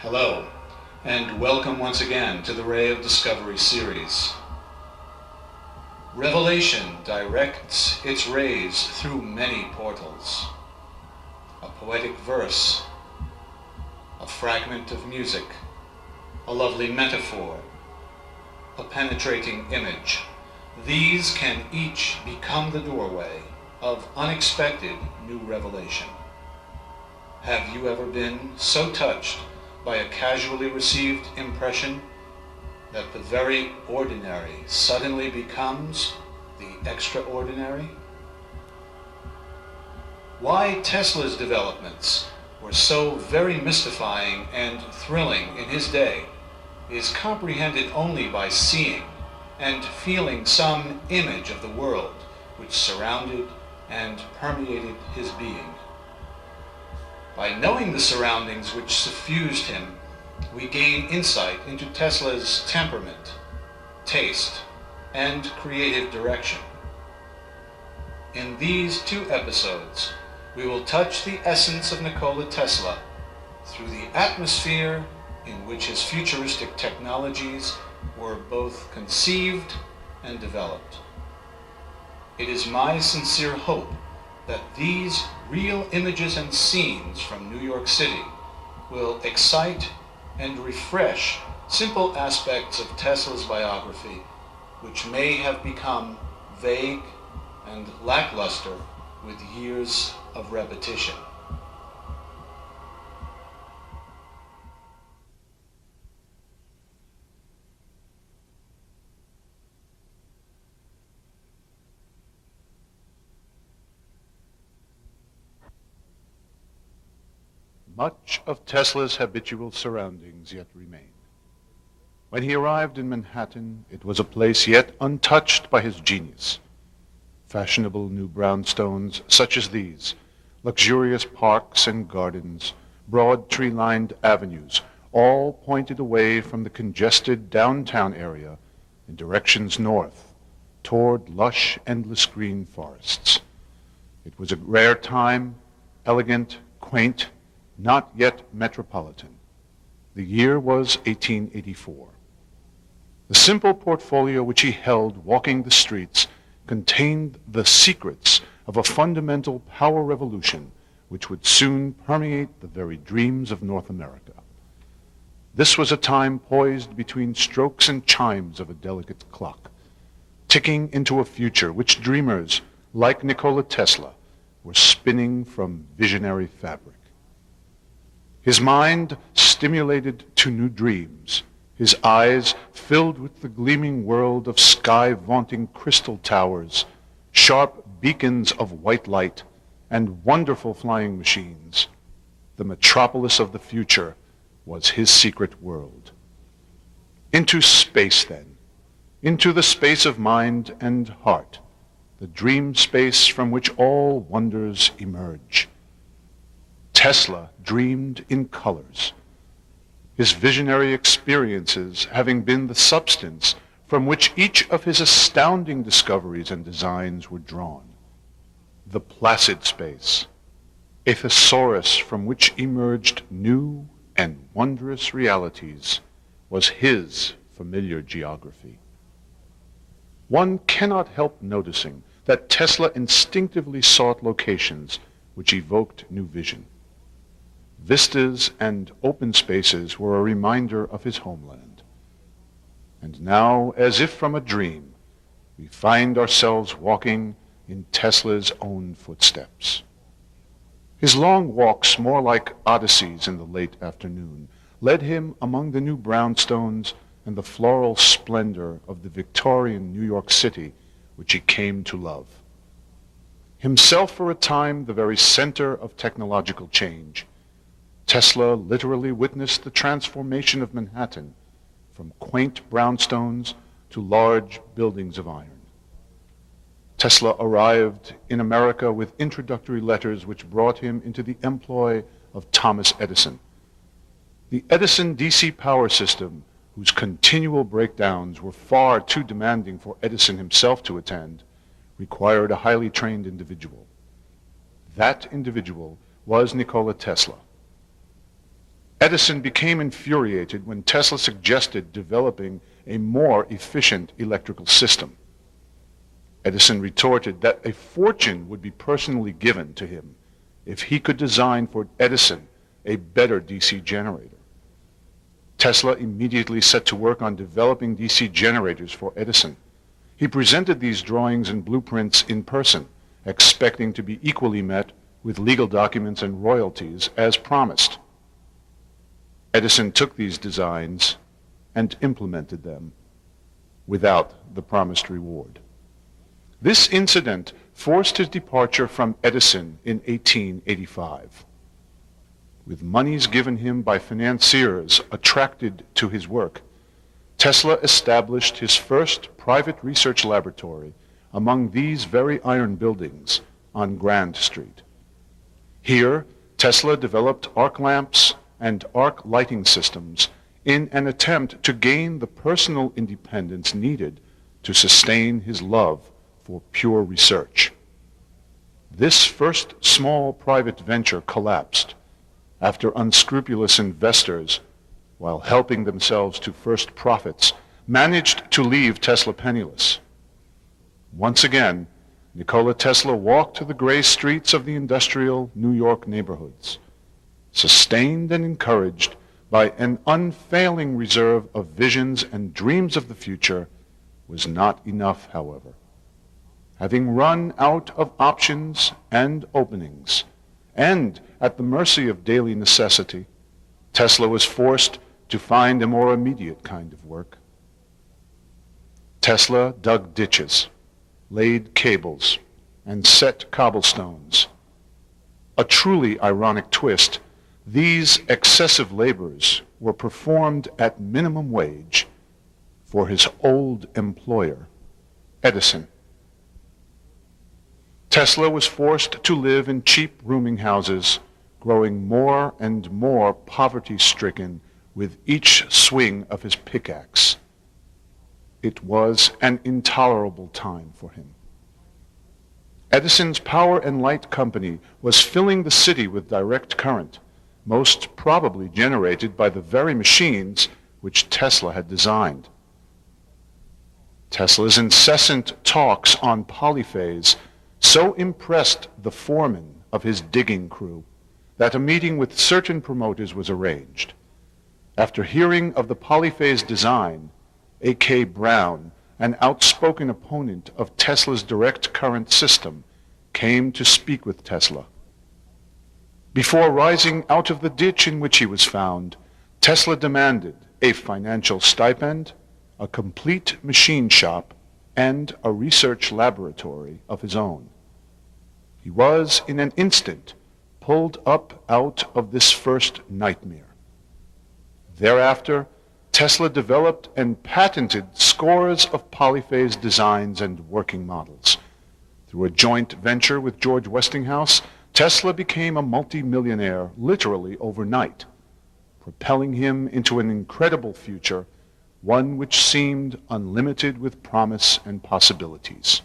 Hello, and welcome once again to the Ray of Discovery series. Revelation directs its rays through many portals. A poetic verse, a fragment of music, a lovely metaphor, a penetrating image. These can each become the doorway of unexpected new revelation. Have you ever been so touched by a casually received impression that the very ordinary suddenly becomes the extraordinary? Why Tesla's developments were so very mystifying and thrilling in his day is comprehended only by seeing and feeling some image of the world which surrounded and permeated his being. By knowing the surroundings which suffused him, we gain insight into Tesla's temperament, taste, and creative direction. In these 2 episodes, we will touch the essence of Nikola Tesla through the atmosphere in which his futuristic technologies were both conceived and developed. It is my sincere hope that these real images and scenes from New York City will excite and refresh simple aspects of Tesla's biography, which may have become vague and lackluster with years of repetition. Much of Tesla's habitual surroundings yet remained. When he arrived in Manhattan, it was a place yet untouched by his genius. Fashionable new brownstones such as these, luxurious parks and gardens, broad tree-lined avenues, all pointed away from the congested downtown area in directions north, toward lush, endless green forests. It was a rare time, elegant, quaint, not yet metropolitan. The year was 1884. The simple portfolio which he held walking the streets contained the secrets of a fundamental power revolution which would soon permeate the very dreams of North America. This was a time poised between strokes and chimes of a delicate clock, ticking into a future which dreamers, like Nikola Tesla, were spinning from visionary fabric. His mind stimulated to new dreams, his eyes filled with the gleaming world of sky-vaunting crystal towers, sharp beacons of white light, and wonderful flying machines. The metropolis of the future was his secret world. Into space, then, into the space of mind and heart, the dream space from which all wonders emerge. Tesla dreamed in colors, his visionary experiences having been the substance from which each of his astounding discoveries and designs were drawn. The placid space, a thesaurus from which emerged new and wondrous realities, was his familiar geography. One cannot help noticing that Tesla instinctively sought locations which evoked new vision. Vistas and open spaces were a reminder of his homeland. And now, as if from a dream, we find ourselves walking in Tesla's own footsteps. His long walks, more like odysseys in the late afternoon, led him among the new brownstones and the floral splendor of the Victorian New York City, which he came to love. Himself for a time the very center of technological change, Tesla literally witnessed the transformation of Manhattan from quaint brownstones to large buildings of iron. Tesla arrived in America with introductory letters which brought him into the employ of Thomas Edison. The Edison DC power system, whose continual breakdowns were far too demanding for Edison himself to attend, required a highly trained individual. That individual was Nikola Tesla. Edison became infuriated when Tesla suggested developing a more efficient electrical system. Edison retorted that a fortune would be personally given to him if he could design for Edison a better DC generator. Tesla immediately set to work on developing DC generators for Edison. He presented these drawings and blueprints in person, expecting to be equally met with legal documents and royalties as promised. Edison took these designs and implemented them without the promised reward. This incident forced his departure from Edison in 1885. With monies given him by financiers attracted to his work, Tesla established his first private research laboratory among these very iron buildings on Grand Street. Here, Tesla developed arc lamps and arc lighting systems in an attempt to gain the personal independence needed to sustain his love for pure research. This first small private venture collapsed after unscrupulous investors, while helping themselves to first profits, managed to leave Tesla penniless. Once again, Nikola Tesla walked to the gray streets of the industrial New York neighborhoods. Sustained and encouraged by an unfailing reserve of visions and dreams of the future, was not enough, however. Having run out of options and openings, and at the mercy of daily necessity, Tesla was forced to find a more immediate kind of work. Tesla dug ditches, laid cables, and set cobblestones. A truly ironic twist, these excessive labors were performed at minimum wage for his old employer, Edison. Tesla was forced to live in cheap rooming houses, growing more and more poverty-stricken with each swing of his pickaxe. It was an intolerable time for him. Edison's Power and Light Company was filling the city with direct current, most probably generated by the very machines which Tesla had designed. Tesla's incessant talks on polyphase so impressed the foreman of his digging crew that a meeting with certain promoters was arranged. After hearing of the polyphase design, A.K. Brown, an outspoken opponent of Tesla's direct current system, came to speak with Tesla. Before rising out of the ditch in which he was found, Tesla demanded a financial stipend, a complete machine shop, and a research laboratory of his own. He was, in an instant, pulled up out of this first nightmare. Thereafter, Tesla developed and patented scores of polyphase designs and working models. Through a joint venture with George Westinghouse, Tesla became a multimillionaire literally overnight, propelling him into an incredible future, one which seemed unlimited with promise and possibilities.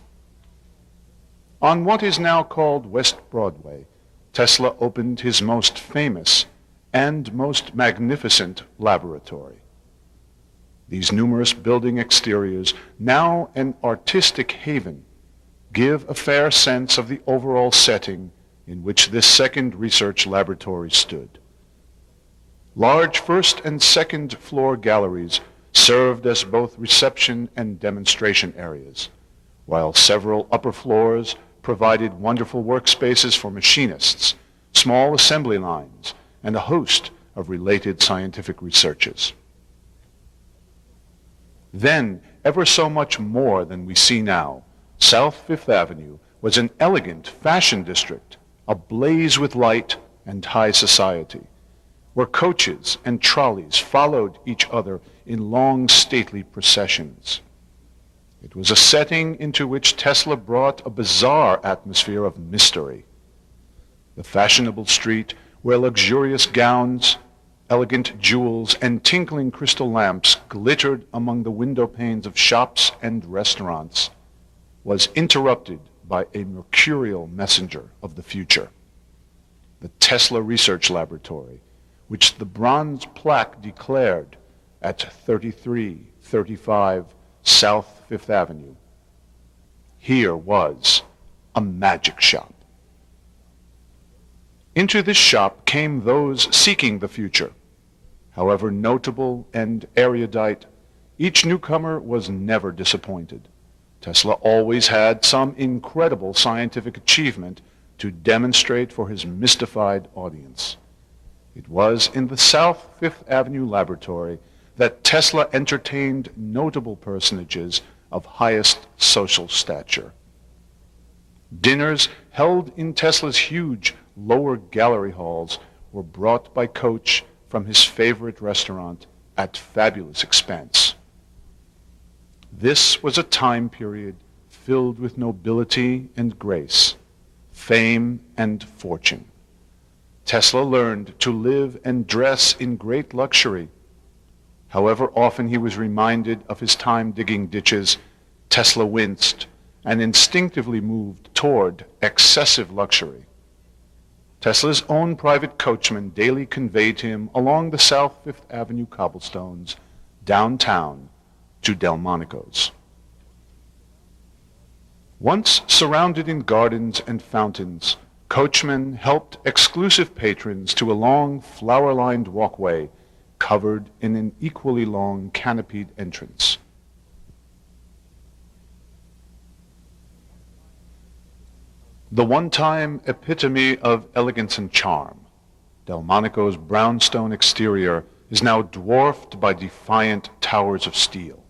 On what is now called West Broadway, Tesla opened his most famous and most magnificent laboratory. These numerous building exteriors, now an artistic haven, give a fair sense of the overall setting in which this second research laboratory stood. Large first and second floor galleries served as both reception and demonstration areas, while several upper floors provided wonderful workspaces for machinists, small assembly lines, and a host of related scientific researches. Then, ever so much more than we see now, South Fifth Avenue was an elegant fashion district, ablaze with light and high society, where coaches and trolleys followed each other in long, stately processions. It was a setting into which Tesla brought a bizarre atmosphere of mystery. The fashionable street, where luxurious gowns, elegant jewels, and tinkling crystal lamps glittered among the window panes of shops and restaurants, was interrupted by a mercurial messenger of the future. The Tesla Research Laboratory, which the bronze plaque declared at 3335 South Fifth Avenue. Here was a magic shop. Into this shop came those seeking the future. However notable and erudite, each newcomer was never disappointed. Tesla always had some incredible scientific achievement to demonstrate for his mystified audience. It was in the South Fifth Avenue laboratory that Tesla entertained notable personages of highest social stature. Dinners held in Tesla's huge lower gallery halls were brought by coach from his favorite restaurant at fabulous expense. This was a time period filled with nobility and grace, fame and fortune. Tesla learned to live and dress in great luxury. However often he was reminded of his time digging ditches, Tesla winced and instinctively moved toward excessive luxury. Tesla's own private coachman daily conveyed him along the South Fifth Avenue cobblestones downtown to Delmonico's. Once surrounded in gardens and fountains, coachmen helped exclusive patrons to a long flower-lined walkway covered in an equally long canopied entrance. The one-time epitome of elegance and charm, Delmonico's brownstone exterior is now dwarfed by defiant towers of steel.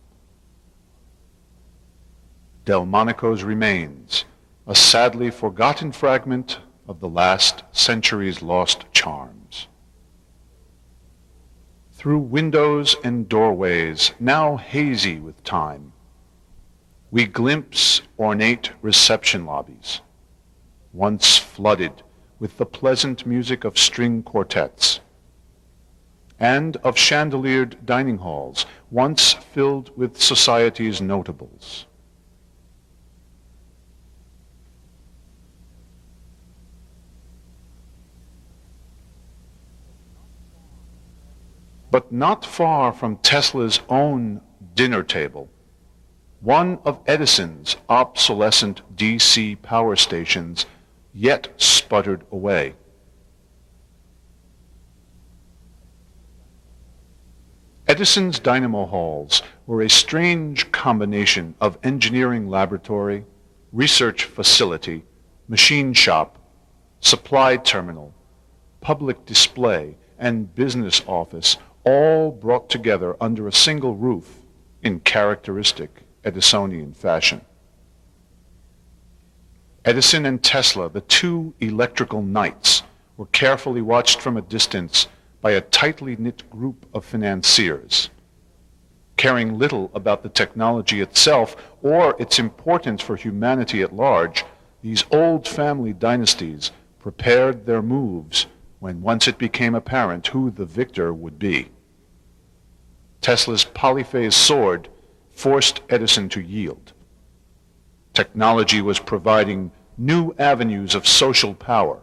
Delmonico's remains, a sadly forgotten fragment of the last century's lost charms. Through windows and doorways, now hazy with time, we glimpse ornate reception lobbies, once flooded with the pleasant music of string quartets, and of chandeliered dining halls, once filled with society's notables. But not far from Tesla's own dinner table, one of Edison's obsolescent DC power stations yet sputtered away. Edison's dynamo halls were a strange combination of engineering laboratory, research facility, machine shop, supply terminal, public display, and business office, all brought together under a single roof in characteristic Edisonian fashion. Edison and Tesla, the two electrical knights, were carefully watched from a distance by a tightly knit group of financiers. Caring little about the technology itself or its importance for humanity at large, these old family dynasties prepared their moves when once it became apparent who the victor would be. Tesla's polyphase sword forced Edison to yield. Technology was providing new avenues of social power.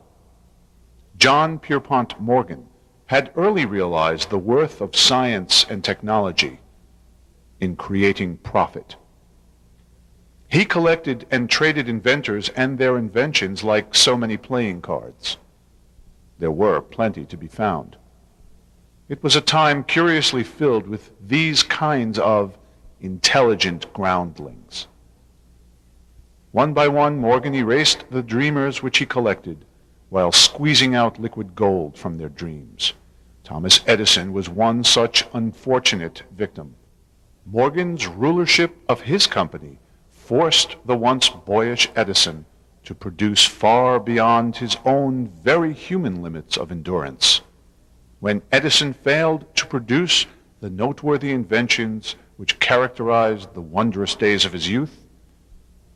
John Pierpont Morgan had early realized the worth of science and technology in creating profit. He collected and traded inventors and their inventions like so many playing cards. There were plenty to be found. It was a time curiously filled with these kinds of intelligent groundlings. One by one, Morgan erased the dreamers which he collected, while squeezing out liquid gold from their dreams. Thomas Edison was one such unfortunate victim. Morgan's rulership of his company forced the once boyish Edison to produce far beyond his own very human limits of endurance. When Edison failed to produce the noteworthy inventions which characterized the wondrous days of his youth,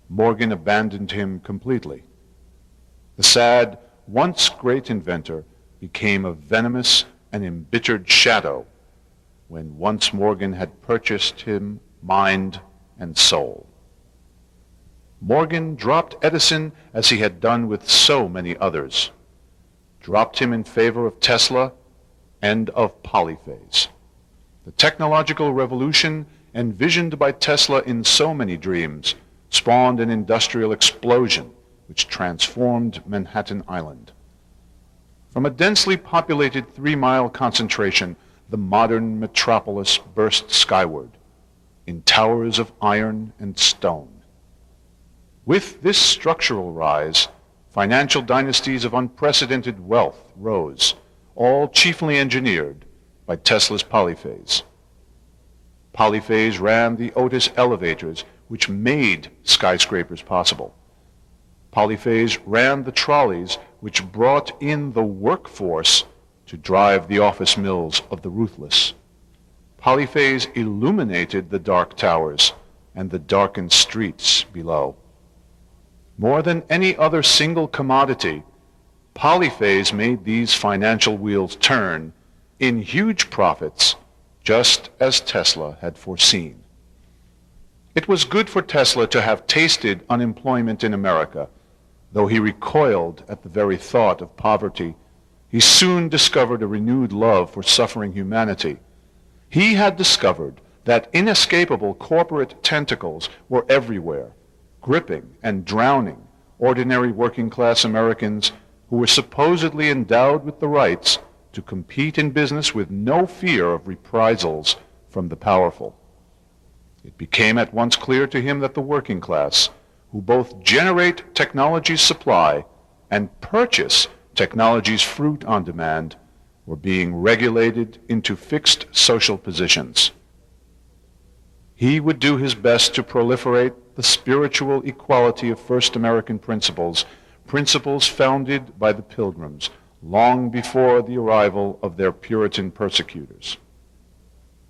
Morgan abandoned him completely. The sad, once great inventor became a venomous and embittered shadow when once Morgan had purchased him mind and soul. Morgan dropped Edison as he had done with so many others, dropped him in favor of Tesla, and of polyphase. The technological revolution envisioned by Tesla in so many dreams spawned an industrial explosion which transformed Manhattan Island. From a densely populated 3-mile concentration, the modern metropolis burst skyward in towers of iron and stone. With this structural rise, financial dynasties of unprecedented wealth rose, all chiefly engineered by Tesla's polyphase. Polyphase ran the Otis elevators, which made skyscrapers possible. Polyphase ran the trolleys, which brought in the workforce to drive the office mills of the ruthless. Polyphase illuminated the dark towers and the darkened streets below. More than any other single commodity, polyphase made these financial wheels turn in huge profits, just as Tesla had foreseen. It was good for Tesla to have tasted unemployment in America. Though he recoiled at the very thought of poverty, he soon discovered a renewed love for suffering humanity. He had discovered that inescapable corporate tentacles were everywhere, gripping and drowning ordinary working-class Americans who were supposedly endowed with the rights to compete in business with no fear of reprisals from the powerful. It became at once clear to him that the working class, who both generate technology's supply and purchase technology's fruit on demand, were being regulated into fixed social positions. He would do his best to proliferate the spiritual equality of first American principles, principles founded by the Pilgrims long before the arrival of their Puritan persecutors.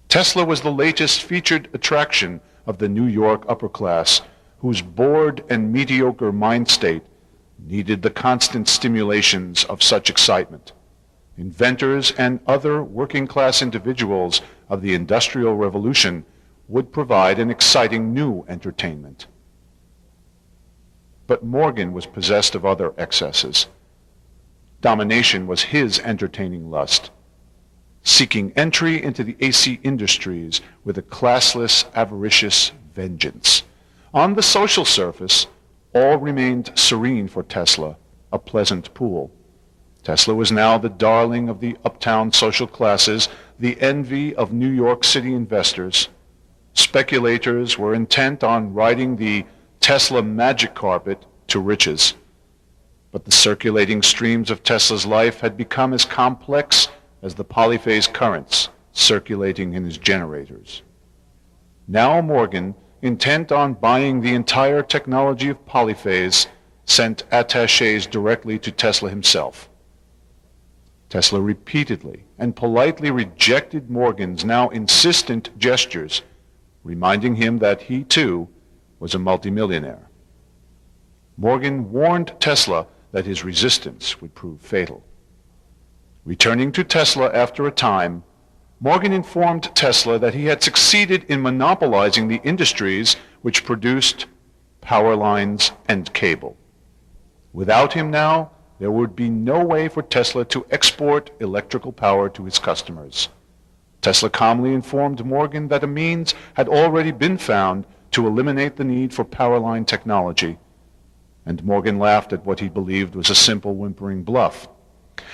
Tesla was the latest featured attraction of the New York upper class, whose bored and mediocre mind state needed the constant stimulations of such excitement. Inventors and other working-class individuals of the Industrial Revolution would provide an exciting new entertainment. But Morgan was possessed of other excesses. Domination was his entertaining lust, seeking entry into the AC industries with a classless, avaricious vengeance. On the social surface, all remained serene for Tesla, a pleasant pool. Tesla was now the darling of the uptown social classes, the envy of New York City investors. Speculators were intent on riding the Tesla magic carpet to riches. But the circulating streams of Tesla's life had become as complex as the polyphase currents circulating in his generators. Now Morgan, intent on buying the entire technology of polyphase, sent attachés directly to Tesla himself. Tesla repeatedly and politely rejected Morgan's now insistent gestures, reminding him that he too was a multimillionaire. Morgan warned Tesla that his resistance would prove fatal. Returning to Tesla after a time, Morgan informed Tesla that he had succeeded in monopolizing the industries which produced power lines and cable. Without him now, there would be no way for Tesla to export electrical power to his customers. Tesla calmly informed Morgan that a means had already been found to eliminate the need for power line technology, and Morgan laughed at what he believed was a simple whimpering bluff.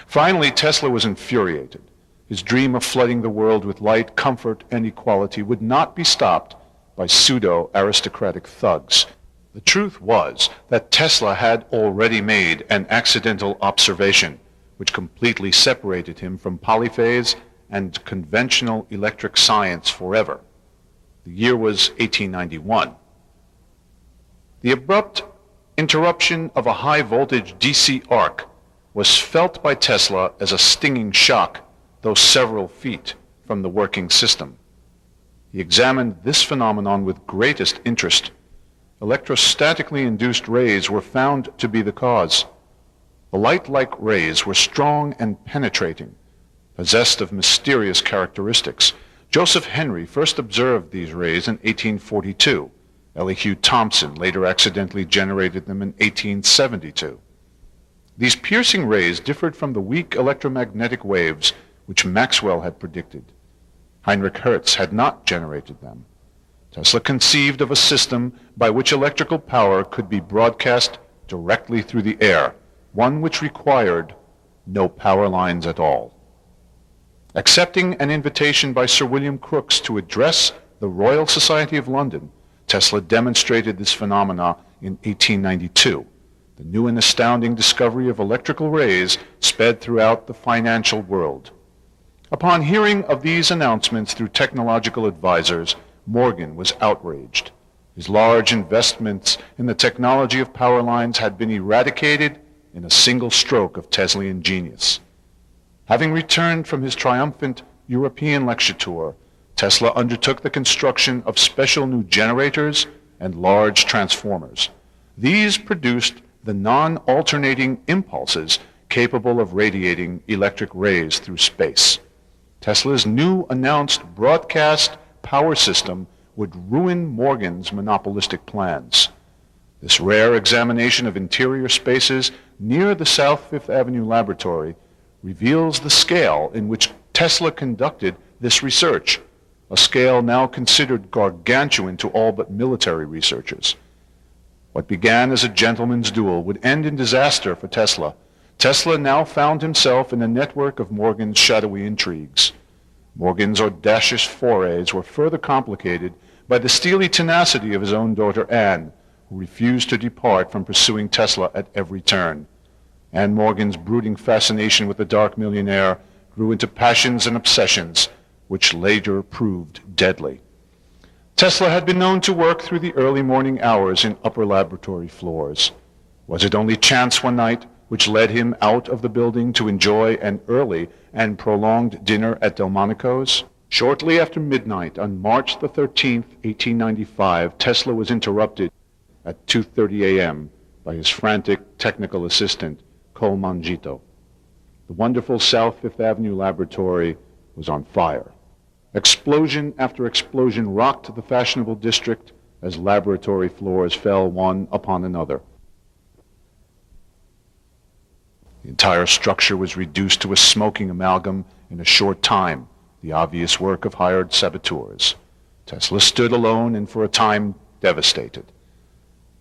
Finally, Tesla was infuriated. His dream of flooding the world with light, comfort, and equality would not be stopped by pseudo-aristocratic thugs. The truth was that Tesla had already made an accidental observation which completely separated him from polyphase and conventional electric science forever. The year was 1891. The abrupt interruption of a high-voltage DC arc was felt by Tesla as a stinging shock, though several feet from the working system. He examined this phenomenon with greatest interest. Electrostatically induced rays were found to be the cause. The light-like rays were strong and penetrating, possessed of mysterious characteristics. Joseph Henry first observed these rays in 1842. Elihu Thomson later accidentally generated them in 1872. These piercing rays differed from the weak electromagnetic waves which Maxwell had predicted. Heinrich Hertz had not generated them. Tesla conceived of a system by which electrical power could be broadcast directly through the air, one which required no power lines at all. Accepting an invitation by Sir William Crookes to address the Royal Society of London, Tesla demonstrated this phenomena in 1892. The new and astounding discovery of electrical rays sped throughout the financial world. Upon hearing of these announcements through technological advisors, Morgan was outraged. His large investments in the technology of power lines had been eradicated in a single stroke of Teslean genius. Having returned from his triumphant European lecture tour, Tesla undertook the construction of special new generators and large transformers. These produced the non-alternating impulses capable of radiating electric rays through space. Tesla's new announced broadcast power system would ruin Morgan's monopolistic plans. This rare examination of interior spaces near the South Fifth Avenue laboratory reveals the scale in which Tesla conducted this research, a scale now considered gargantuan to all but military researchers. What began as a gentleman's duel would end in disaster for Tesla. Tesla now found himself in a network of Morgan's shadowy intrigues. Morgan's audacious forays were further complicated by the steely tenacity of his own daughter Anne, who refused to depart from pursuing Tesla at every turn. Anne Morgan's brooding fascination with the dark millionaire grew into passions and obsessions, which later proved deadly. Tesla had been known to work through the early morning hours in upper laboratory floors. Was it only chance one night which led him out of the building to enjoy an early and prolonged dinner at Delmonico's? Shortly after midnight on March the 13th, 1895, Tesla was interrupted at 2:30 a.m. by his frantic technical assistant, Cole Mangito. The wonderful South Fifth Avenue laboratory was on fire. Explosion after explosion rocked the fashionable district as laboratory floors fell one upon another. The entire structure was reduced to a smoking amalgam in a short time, the obvious work of hired saboteurs. Tesla stood alone and for a time devastated.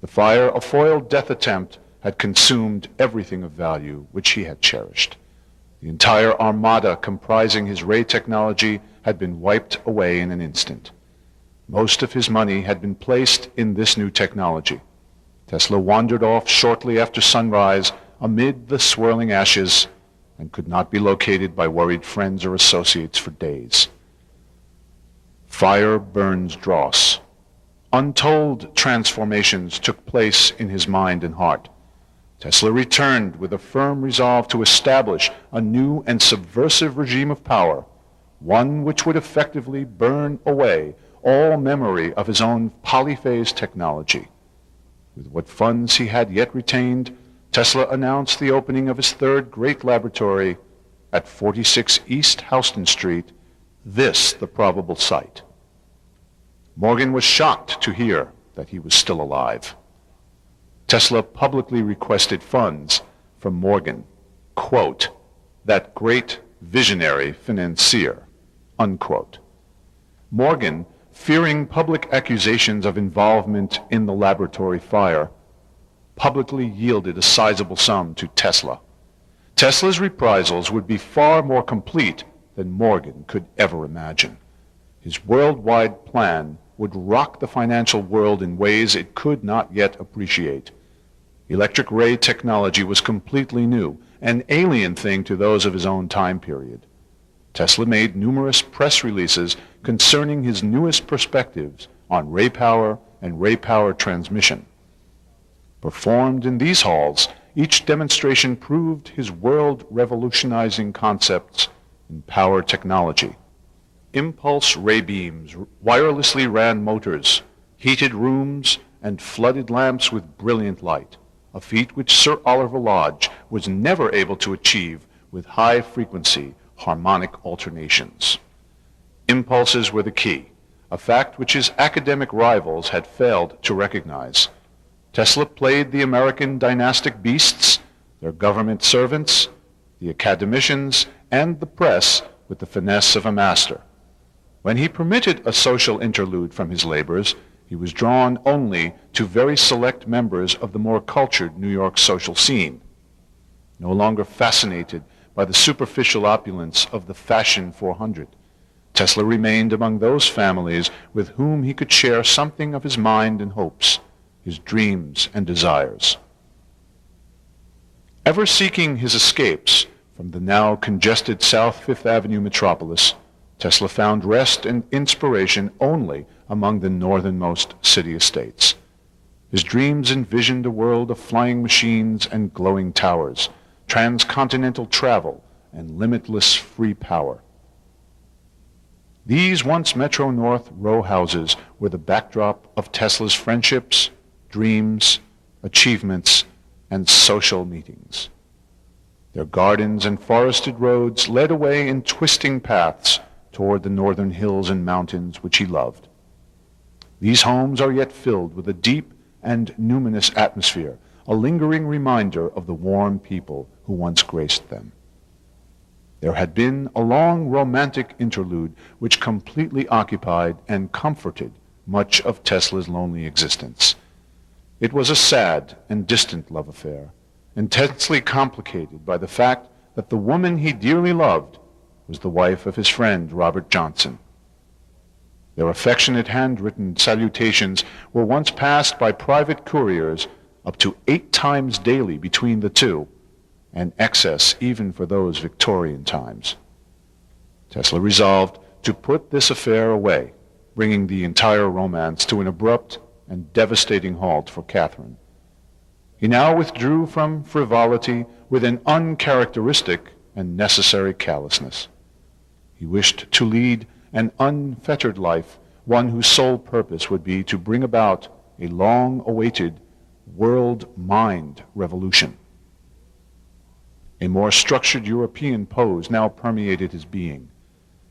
The fire, a foiled death attempt, had consumed everything of value which he had cherished. The entire armada comprising his ray technology had been wiped away in an instant. Most of his money had been placed in this new technology. Tesla wandered off shortly after sunrise amid the swirling ashes and could not be located by worried friends or associates for days. Fire burns dross. Untold transformations took place in his mind and heart. Tesla returned with a firm resolve to establish a new and subversive regime of power, one which would effectively burn away all memory of his own polyphase technology. With what funds he had yet retained, Tesla announced the opening of his third great laboratory at 46 East Houston Street, this the probable site. Morgan was shocked to hear that he was still alive. Tesla publicly requested funds from Morgan, quote, that great visionary financier, unquote. Morgan, fearing public accusations of involvement in the laboratory fire, publicly yielded a sizable sum to Tesla. Tesla's reprisals would be far more complete than Morgan could ever imagine. His worldwide plan would rock the financial world in ways it could not yet appreciate. Electric ray technology was completely new, an alien thing to those of his own time period. Tesla made numerous press releases concerning his newest perspectives on ray power and ray power transmission. Performed in these halls, each demonstration proved his world-revolutionizing concepts in power technology. Impulse ray beams wirelessly ran motors, heated rooms, and flooded lamps with brilliant light, a feat which Sir Oliver Lodge was never able to achieve with high-frequency harmonic alternations. Impulses were the key, a fact which his academic rivals had failed to recognize. Tesla played the American dynastic beasts, their government servants, the academicians, and the press with the finesse of a master. When he permitted a social interlude from his labors, he was drawn only to very select members of the more cultured New York social scene. No longer fascinated by the superficial opulence of the Fashion 400, Tesla remained among those families with whom he could share something of his mind and hopes, his dreams and desires. Ever seeking his escapes from the now congested South Fifth Avenue metropolis, Tesla found rest and inspiration only among the northernmost city estates. His dreams envisioned a world of flying machines and glowing towers, transcontinental travel, and limitless free power. These once Metro North row houses were the backdrop of Tesla's friendships, dreams, achievements, and social meetings. Their gardens and forested roads led away in twisting paths toward the northern hills and mountains which he loved. These homes are yet filled with a deep and numinous atmosphere, a lingering reminder of the warm people who once graced them. There had been a long romantic interlude which completely occupied and comforted much of Tesla's lonely existence. It was a sad and distant love affair, intensely complicated by the fact that the woman he dearly loved was the wife of his friend Robert Johnson. Their affectionate handwritten salutations were once passed by private couriers up to 8 times daily between the two, an excess even for those Victorian times. Tesla resolved to put this affair away, bringing the entire romance to an abrupt and devastating halt for Catherine. He now withdrew from frivolity with an uncharacteristic and necessary callousness. He wished to lead an unfettered life, one whose sole purpose would be to bring about a long-awaited world mind revolution. A more structured European pose now permeated his being.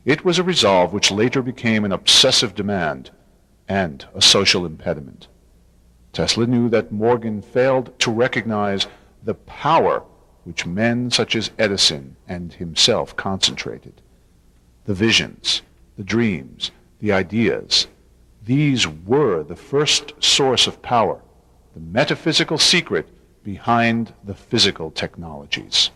It was a resolve which later became an obsessive demand and a social impediment. Tesla knew that Morgan failed to recognize the power which men such as Edison and himself concentrated. The visions, the dreams, the ideas, these were the first source of power, the metaphysical secret behind the physical technologies.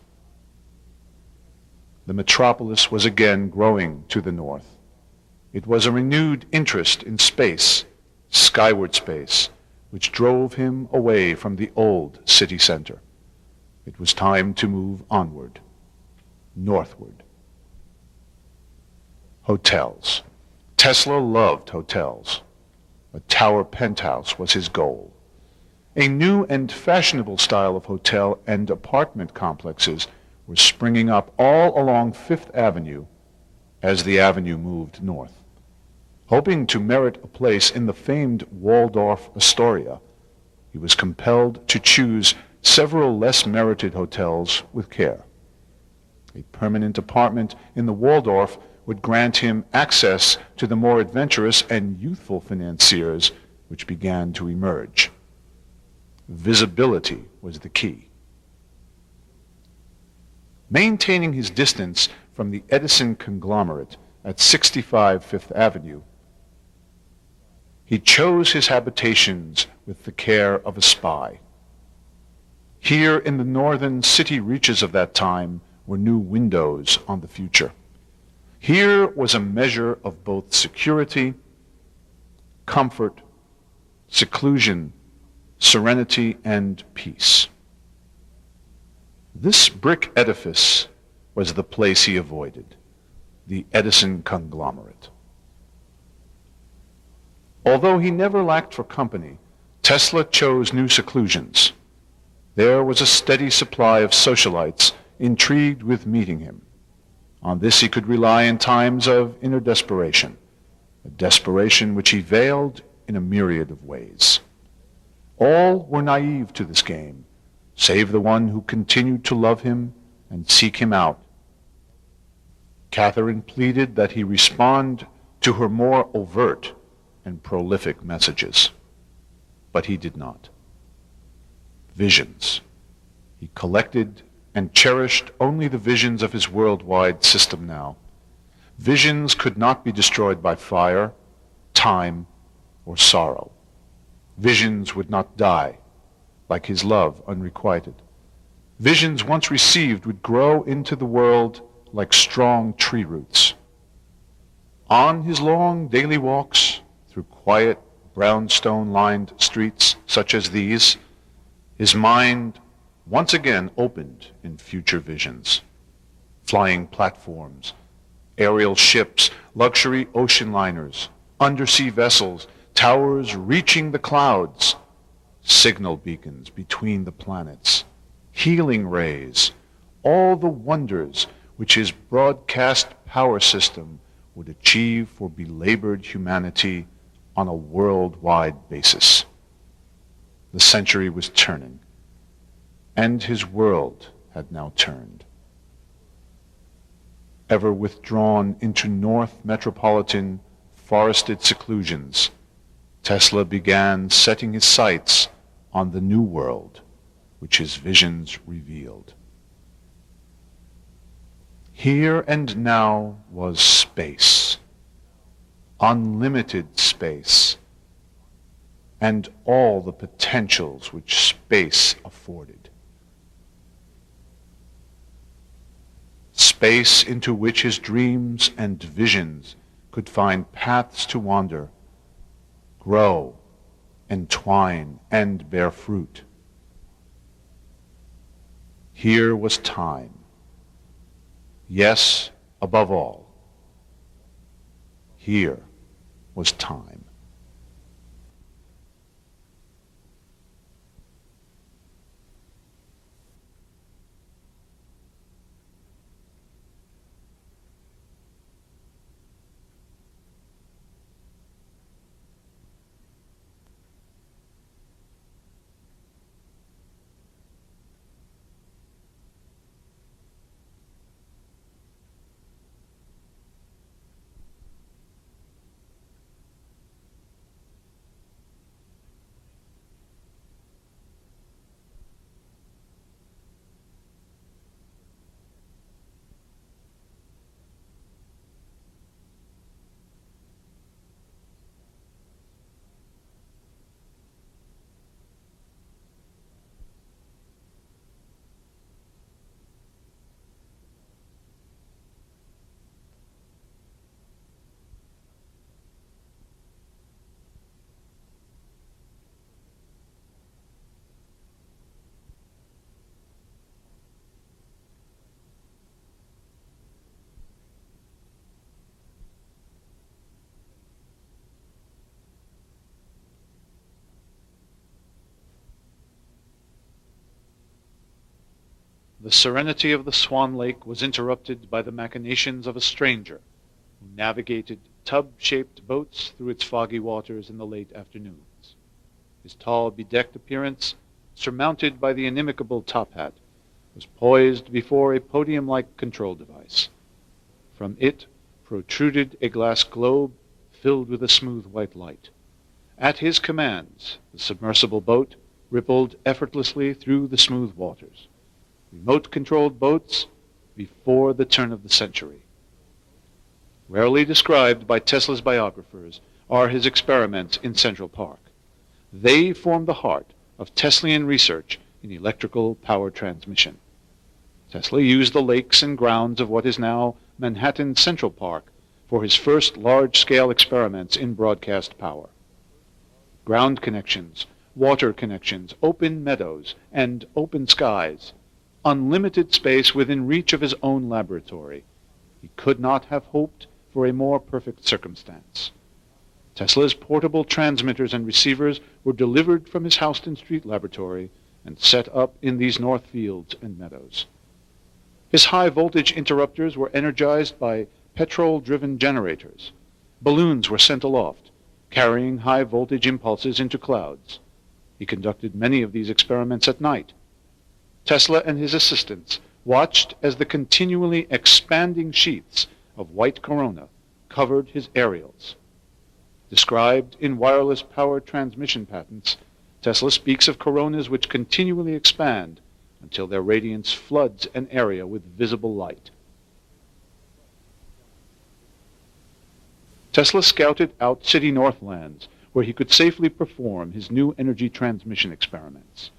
The metropolis was again growing to the north. It was a renewed interest in space, skyward space, which drove him away from the old city center. It was time to move onward, northward. Hotels. Tesla loved hotels. A tower penthouse was his goal. A new and fashionable style of hotel and apartment complexes were springing up all along Fifth Avenue as the avenue moved north. Hoping to merit a place in the famed Waldorf Astoria, he was compelled to choose several less merited hotels with care. A permanent apartment in the Waldorf would grant him access to the more adventurous and youthful financiers which began to emerge. Visibility was the key. Maintaining his distance from the Edison conglomerate at 65 Fifth Avenue, he chose his habitations with the care of a spy. Here in the northern city reaches of that time were new windows on the future. Here was a measure of both security, comfort, seclusion, serenity, and peace. This brick edifice was the place he avoided, the Edison conglomerate. Although he never lacked for company, Tesla chose new seclusions. There was a steady supply of socialites intrigued with meeting him. On this he could rely in times of inner desperation, a desperation which he veiled in a myriad of ways. All were naive to this game, save the one who continued to love him and seek him out. Catherine pleaded that he respond to her more overt and prolific messages, but he did not. Visions. He collected and cherished only the visions of his worldwide system now. Visions could not be destroyed by fire, time, or sorrow. Visions would not die, like his love unrequited. Visions once received would grow into the world like strong tree roots. On his long daily walks through quiet, brownstone-lined streets such as these, his mind once again opened in future visions. Flying platforms, aerial ships, luxury ocean liners, undersea vessels, towers reaching the clouds, signal beacons between the planets, healing rays, all the wonders which his broadcast power system would achieve for belabored humanity on a worldwide basis. The century was turning, and his world had now turned. Ever withdrawn into north metropolitan forested seclusions, Tesla began setting his sights on the new world which his visions revealed. Here and now was space, unlimited space, and all the potentials which space afforded. Space into which his dreams and visions could find paths to wander, grow, entwine, and bear fruit. Here was time. Yes, above all, here was time. The serenity of the Swan Lake was interrupted by the machinations of a stranger who navigated tub-shaped boats through its foggy waters in the late afternoons. His tall, bedecked appearance, surmounted by the inimicable top hat, was poised before a podium-like control device. From it protruded a glass globe filled with a smooth white light. At his commands, the submersible boat rippled effortlessly through the smooth waters. Remote-controlled boats before the turn of the century. Rarely described by Tesla's biographers are his experiments in Central Park. They form the heart of Teslian research in electrical power transmission. Tesla used the lakes and grounds of what is now Manhattan Central Park for his first large-scale experiments in broadcast power. Ground connections, water connections, open meadows, and open skies, unlimited space within reach of his own laboratory. He could not have hoped for a more perfect circumstance. Tesla's portable transmitters and receivers were delivered from his Houston Street laboratory and set up in these north fields and meadows. His high-voltage interrupters were energized by petrol-driven generators. Balloons were sent aloft, carrying high-voltage impulses into clouds. He conducted many of these experiments at night. Tesla and his assistants watched as the continually expanding sheaths of white corona covered his aerials. Described in wireless power transmission patents, Tesla speaks of coronas which continually expand until their radiance floods an area with visible light. Tesla scouted out city northlands where he could safely perform his new energy transmission experiments.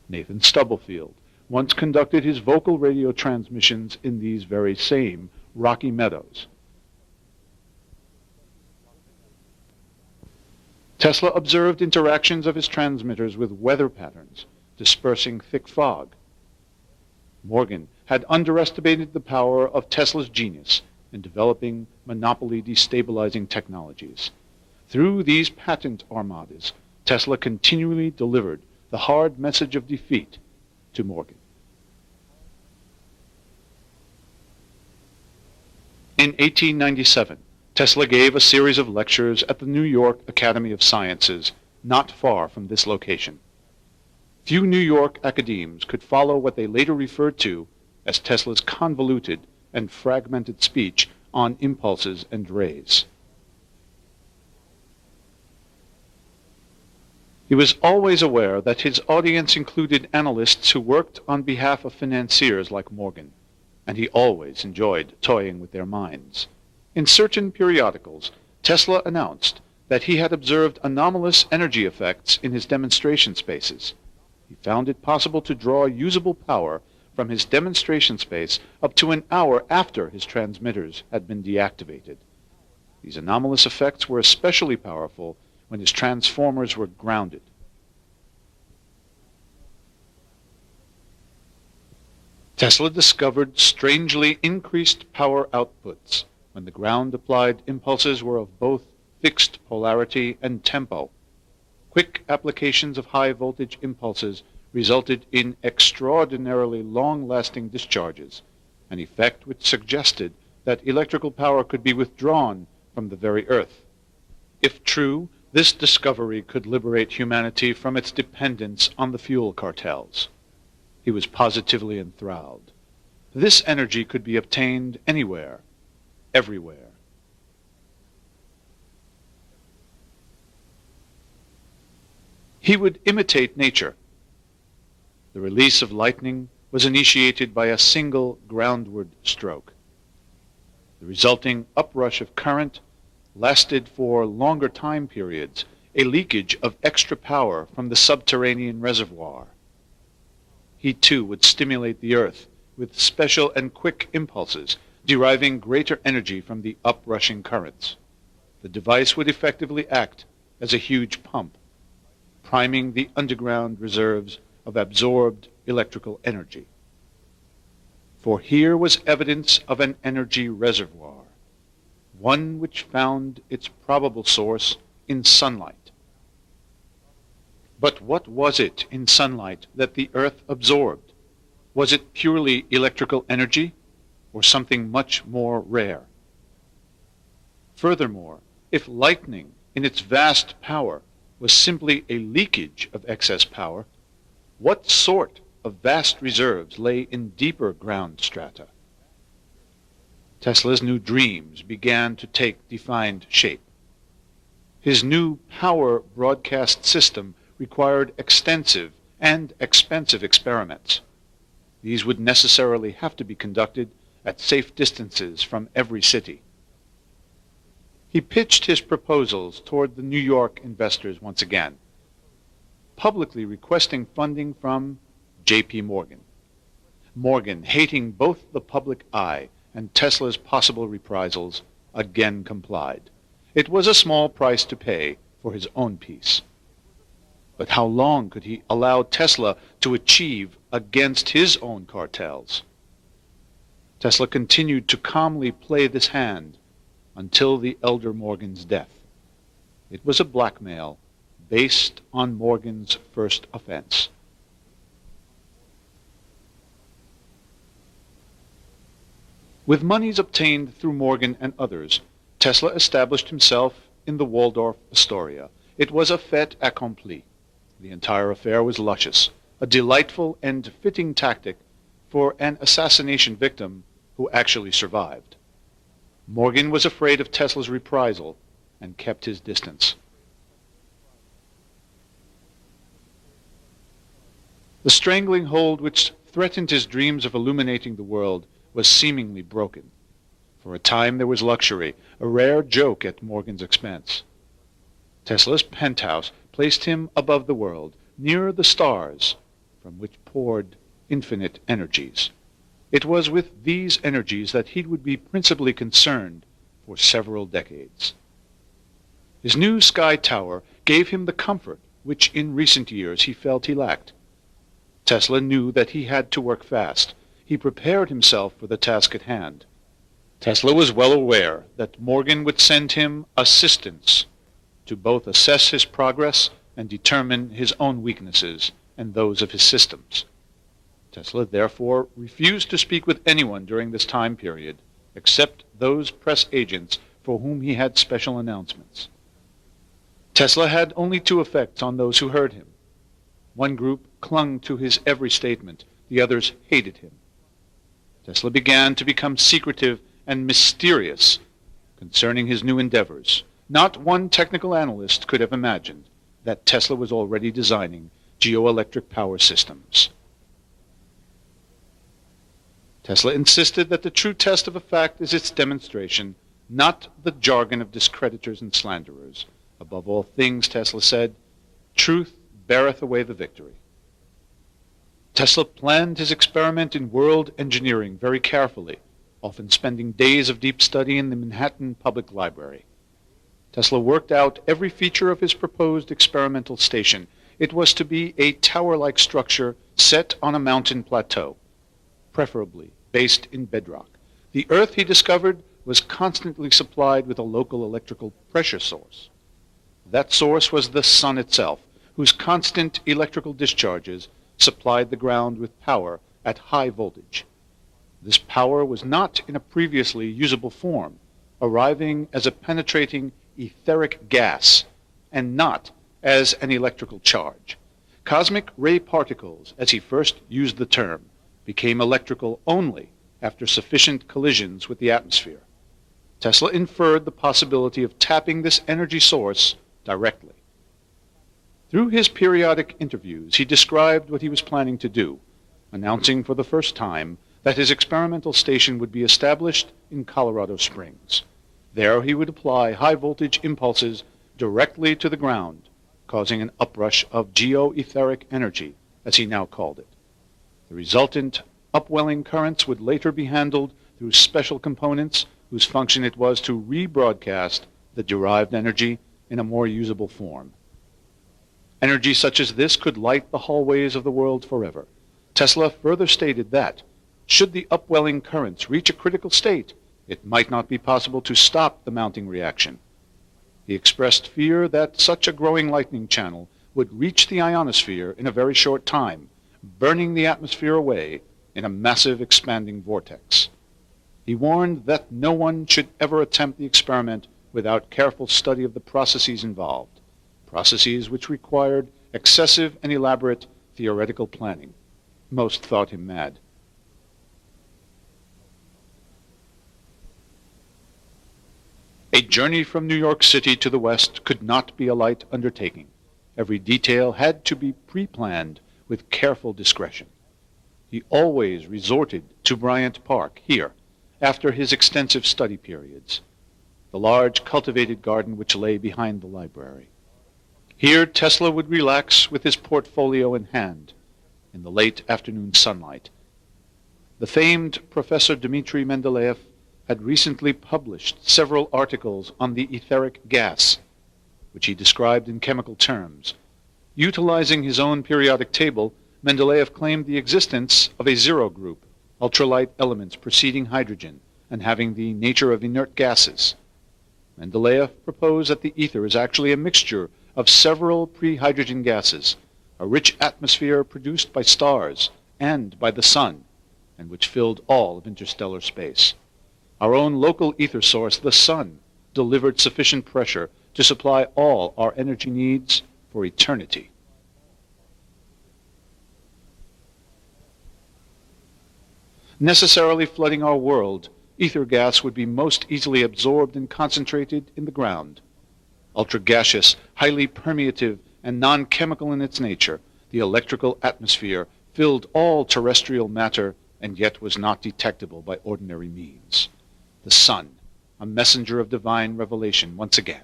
Nathan Stubblefield once conducted his vocal radio transmissions in these very same rocky meadows. Tesla observed interactions of his transmitters with weather patterns, dispersing thick fog. Morgan had underestimated the power of Tesla's genius in developing monopoly destabilizing technologies. Through these patent armadas, Tesla continually delivered the hard message of defeat to Morgan. In 1897, Tesla gave a series of lectures at the New York Academy of Sciences, not far from this location. Few New York academes could follow what they later referred to as Tesla's convoluted and fragmented speech on impulses and rays. He was always aware that his audience included analysts who worked on behalf of financiers like Morgan, and he always enjoyed toying with their minds. In certain periodicals, Tesla announced that he had observed anomalous energy effects in his demonstration spaces. He found it possible to draw usable power from his demonstration space up to an hour after his transmitters had been deactivated. These anomalous effects were especially powerful when his transformers were grounded. Tesla discovered strangely increased power outputs when the ground-applied impulses were of both fixed polarity and tempo. Quick applications of high-voltage impulses resulted in extraordinarily long-lasting discharges, an effect which suggested that electrical power could be withdrawn from the very earth. If true, this discovery could liberate humanity from its dependence on the fuel cartels. He was positively enthralled. This energy could be obtained anywhere, everywhere. He would imitate nature. The release of lightning was initiated by a single groundward stroke. The resulting uprush of current lasted for longer time periods, a leakage of extra power from the subterranean reservoir. He too would stimulate the earth with special and quick impulses, deriving greater energy from the uprushing currents. The device would effectively act as a huge pump, priming the underground reserves of absorbed electrical energy. For here was evidence of an energy reservoir, one which found its probable source in sunlight. But what was it in sunlight that the earth absorbed? Was it purely electrical energy, or something much more rare? Furthermore, if lightning in its vast power was simply a leakage of excess power, what sort of vast reserves lay in deeper ground strata? Tesla's new dreams began to take defined shape. His new power broadcast system required extensive and expensive experiments. These would necessarily have to be conducted at safe distances from every city. He pitched his proposals toward the New York investors once again, publicly requesting funding from J.P. Morgan. Morgan, hating both the public eye and Tesla's possible reprisals, again complied. It was a small price to pay for his own peace. But how long could he allow Tesla to achieve against his own cartels? Tesla continued to calmly play this hand until the elder Morgan's death. It was a blackmail based on Morgan's first offense. With monies obtained through Morgan and others, Tesla established himself in the Waldorf Astoria. It was a fait accompli. The entire affair was luscious, a delightful and fitting tactic for an assassination victim who actually survived. Morgan was afraid of Tesla's reprisal and kept his distance. The strangling hold which threatened his dreams of illuminating the world was seemingly broken. For a time there was luxury, a rare joke at Morgan's expense. Tesla's penthouse placed him above the world, near the stars, from which poured infinite energies. It was with these energies that he would be principally concerned for several decades. His new sky tower gave him the comfort which in recent years he felt he lacked. Tesla knew that he had to work fast. He prepared himself for the task at hand. Tesla was well aware that Morgan would send him assistants to both assess his progress and determine his own weaknesses and those of his systems. Tesla therefore refused to speak with anyone during this time period, except those press agents for whom he had special announcements. Tesla had only two effects on those who heard him. One group clung to his every statement, the others hated him. Tesla began to become secretive and mysterious concerning his new endeavors. Not one technical analyst could have imagined that Tesla was already designing geoelectric power systems. Tesla insisted that the true test of a fact is its demonstration, not the jargon of discreditors and slanderers. Above all things, Tesla said, truth beareth away the victory. Tesla planned his experiment in world engineering very carefully, often spending days of deep study in the Manhattan Public Library. Tesla worked out every feature of his proposed experimental station. It was to be a tower-like structure set on a mountain plateau, preferably based in bedrock. The Earth, he discovered, was constantly supplied with a local electrical pressure source. That source was the sun itself, whose constant electrical discharges supplied the ground with power at high voltage. This power was not in a previously usable form, arriving as a penetrating etheric gas and not as an electrical charge. Cosmic ray particles, as he first used the term, became electrical only after sufficient collisions with the atmosphere. Tesla inferred the possibility of tapping this energy source directly. Through his periodic interviews, he described what he was planning to do, announcing for the first time that his experimental station would be established in Colorado Springs. There he would apply high-voltage impulses directly to the ground, causing an uprush of geoetheric energy, as he now called it. The resultant upwelling currents would later be handled through special components whose function it was to rebroadcast the derived energy in a more usable form. Energy such as this could light the hallways of the world forever. Tesla further stated that, should the upwelling currents reach a critical state, it might not be possible to stop the mounting reaction. He expressed fear that such a growing lightning channel would reach the ionosphere in a very short time, burning the atmosphere away in a massive expanding vortex. He warned that no one should ever attempt the experiment without careful study of the processes involved, processes which required excessive and elaborate theoretical planning. Most thought him mad. A journey from New York City to the West could not be a light undertaking. Every detail had to be pre-planned with careful discretion. He always resorted to Bryant Park, here, after his extensive study periods, the large cultivated garden which lay behind the library. Here Tesla would relax with his portfolio in hand in the late afternoon sunlight. The famed Professor Dmitri Mendeleev had recently published several articles on the etheric gas, which he described in chemical terms. Utilizing his own periodic table, Mendeleev claimed the existence of a zero group, ultralight elements preceding hydrogen and having the nature of inert gases. Mendeleev proposed that the ether is actually a mixture of several pre-hydrogen gases, a rich atmosphere produced by stars and by the sun, and which filled all of interstellar space. Our own local ether source, the sun, delivered sufficient pressure to supply all our energy needs for eternity. Necessarily flooding our world, ether gas would be most easily absorbed and concentrated in the ground. Ultra-gaseous, highly permeative, and non-chemical in its nature, the electrical atmosphere filled all terrestrial matter and yet was not detectable by ordinary means. the sun, a messenger of divine revelation once again.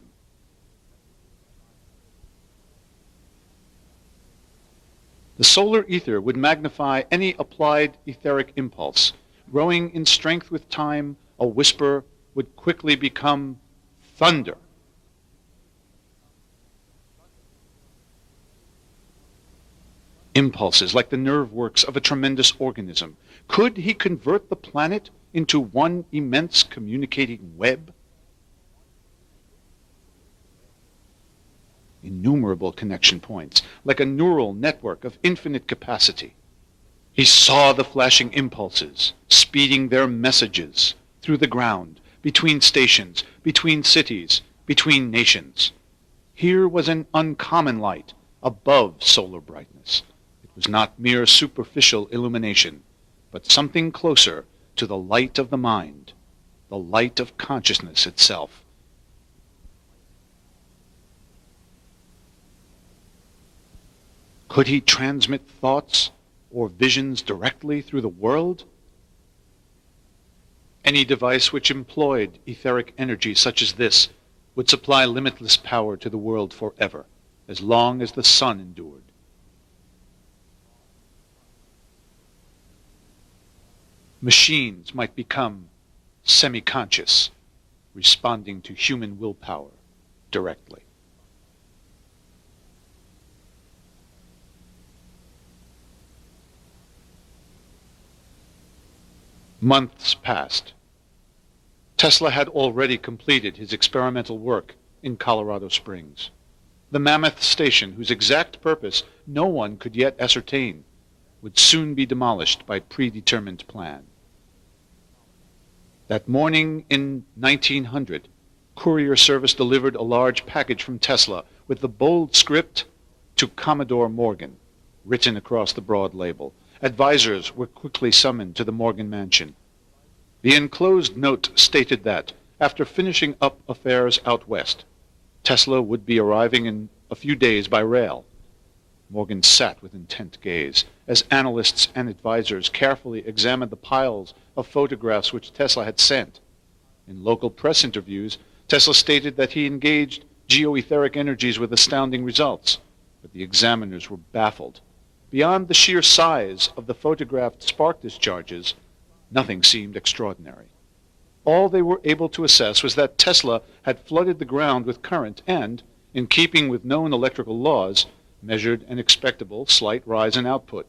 The solar ether would magnify any applied etheric impulse. Growing in strength with time, a whisper would quickly become thunder. Impulses like the nerve works of a tremendous organism. Could he convert the planet into one immense communicating web? Innumerable connection points, like a neural network of infinite capacity. He saw the flashing impulses, speeding their messages through the ground, between stations, between cities, between nations. Here was an uncommon light above solar brightness. It was not mere superficial illumination, but something closer to the light of the mind, the light of consciousness itself. Could he transmit thoughts or visions directly through the world? Any device which employed etheric energy such as this would supply limitless power to the world forever, as long as the sun endured. Machines might become semi-conscious, responding to human willpower directly. Months passed. Tesla had already completed his experimental work in Colorado Springs, the mammoth station whose exact purpose no one could yet ascertain would soon be demolished by predetermined plan. That morning in 1900, courier service delivered a large package from Tesla with the bold script, "To Commodore Morgan," written across the broad label. Advisors were quickly summoned to the Morgan mansion. The enclosed note stated that, after finishing up affairs out west, Tesla would be arriving in a few days by rail. Morgan sat with intent gaze as analysts and advisors carefully examined the piles of photographs which Tesla had sent. In local press interviews, Tesla stated that he engaged geoetheric energies with astounding results, but the examiners were baffled. Beyond the sheer size of the photographed spark discharges, nothing seemed extraordinary. All they were able to assess was that Tesla had flooded the ground with current and, in keeping with known electrical laws, measured an expectable slight rise in output.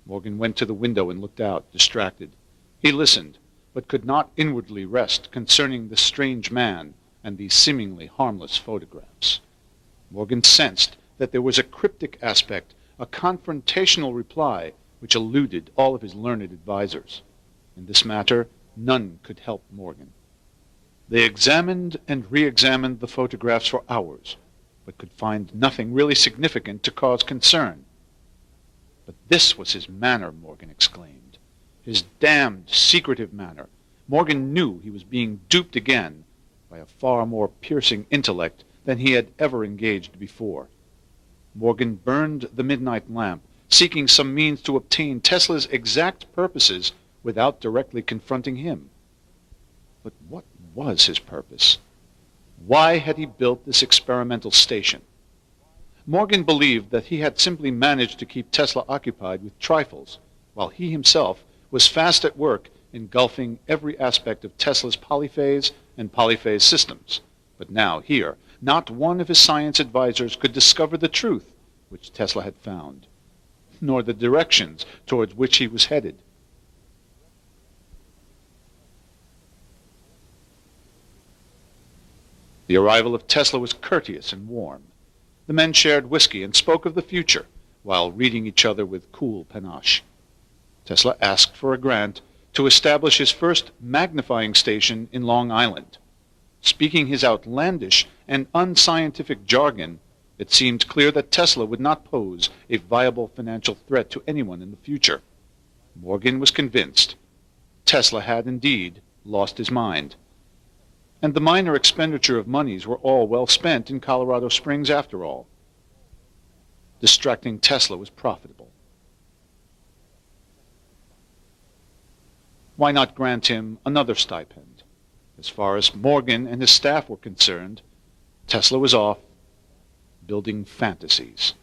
Morgan went to the window and looked out, distracted. He listened, but could not inwardly rest concerning the strange man and these seemingly harmless photographs. Morgan sensed that there was a cryptic aspect, a confrontational reply which eluded all of his learned advisors. In this matter, none could help Morgan. They examined and re-examined the photographs for hours, but could find nothing really significant to cause concern. But this was his manner, Morgan exclaimed. His damned, secretive manner. Morgan knew he was being duped again by a far more piercing intellect than he had ever engaged before. Morgan burned the midnight lamp, seeking some means to obtain Tesla's exact purposes without directly confronting him. But what was his purpose? Why had he built this experimental station? Morgan believed that he had simply managed to keep Tesla occupied with trifles, while he himself was fast at work engulfing every aspect of Tesla's polyphase and polyphase systems. But now, here, not one of his science advisors could discover the truth which Tesla had found, nor the directions towards which he was headed. The arrival of Tesla was courteous and warm. The men shared whiskey and spoke of the future, while reading each other with cool panache. Tesla asked for a grant to establish his first magnifying station in Long Island. Speaking his outlandish and unscientific jargon, it seemed clear that Tesla would not pose a viable financial threat to anyone in the future. Morgan was convinced. Tesla had indeed lost his mind. And the minor expenditure of monies were all well spent in Colorado Springs after all. Distracting Tesla was profitable. Why not grant him another stipend, As far as Morgan and his staff were concerned, Tesla was off building fantasies.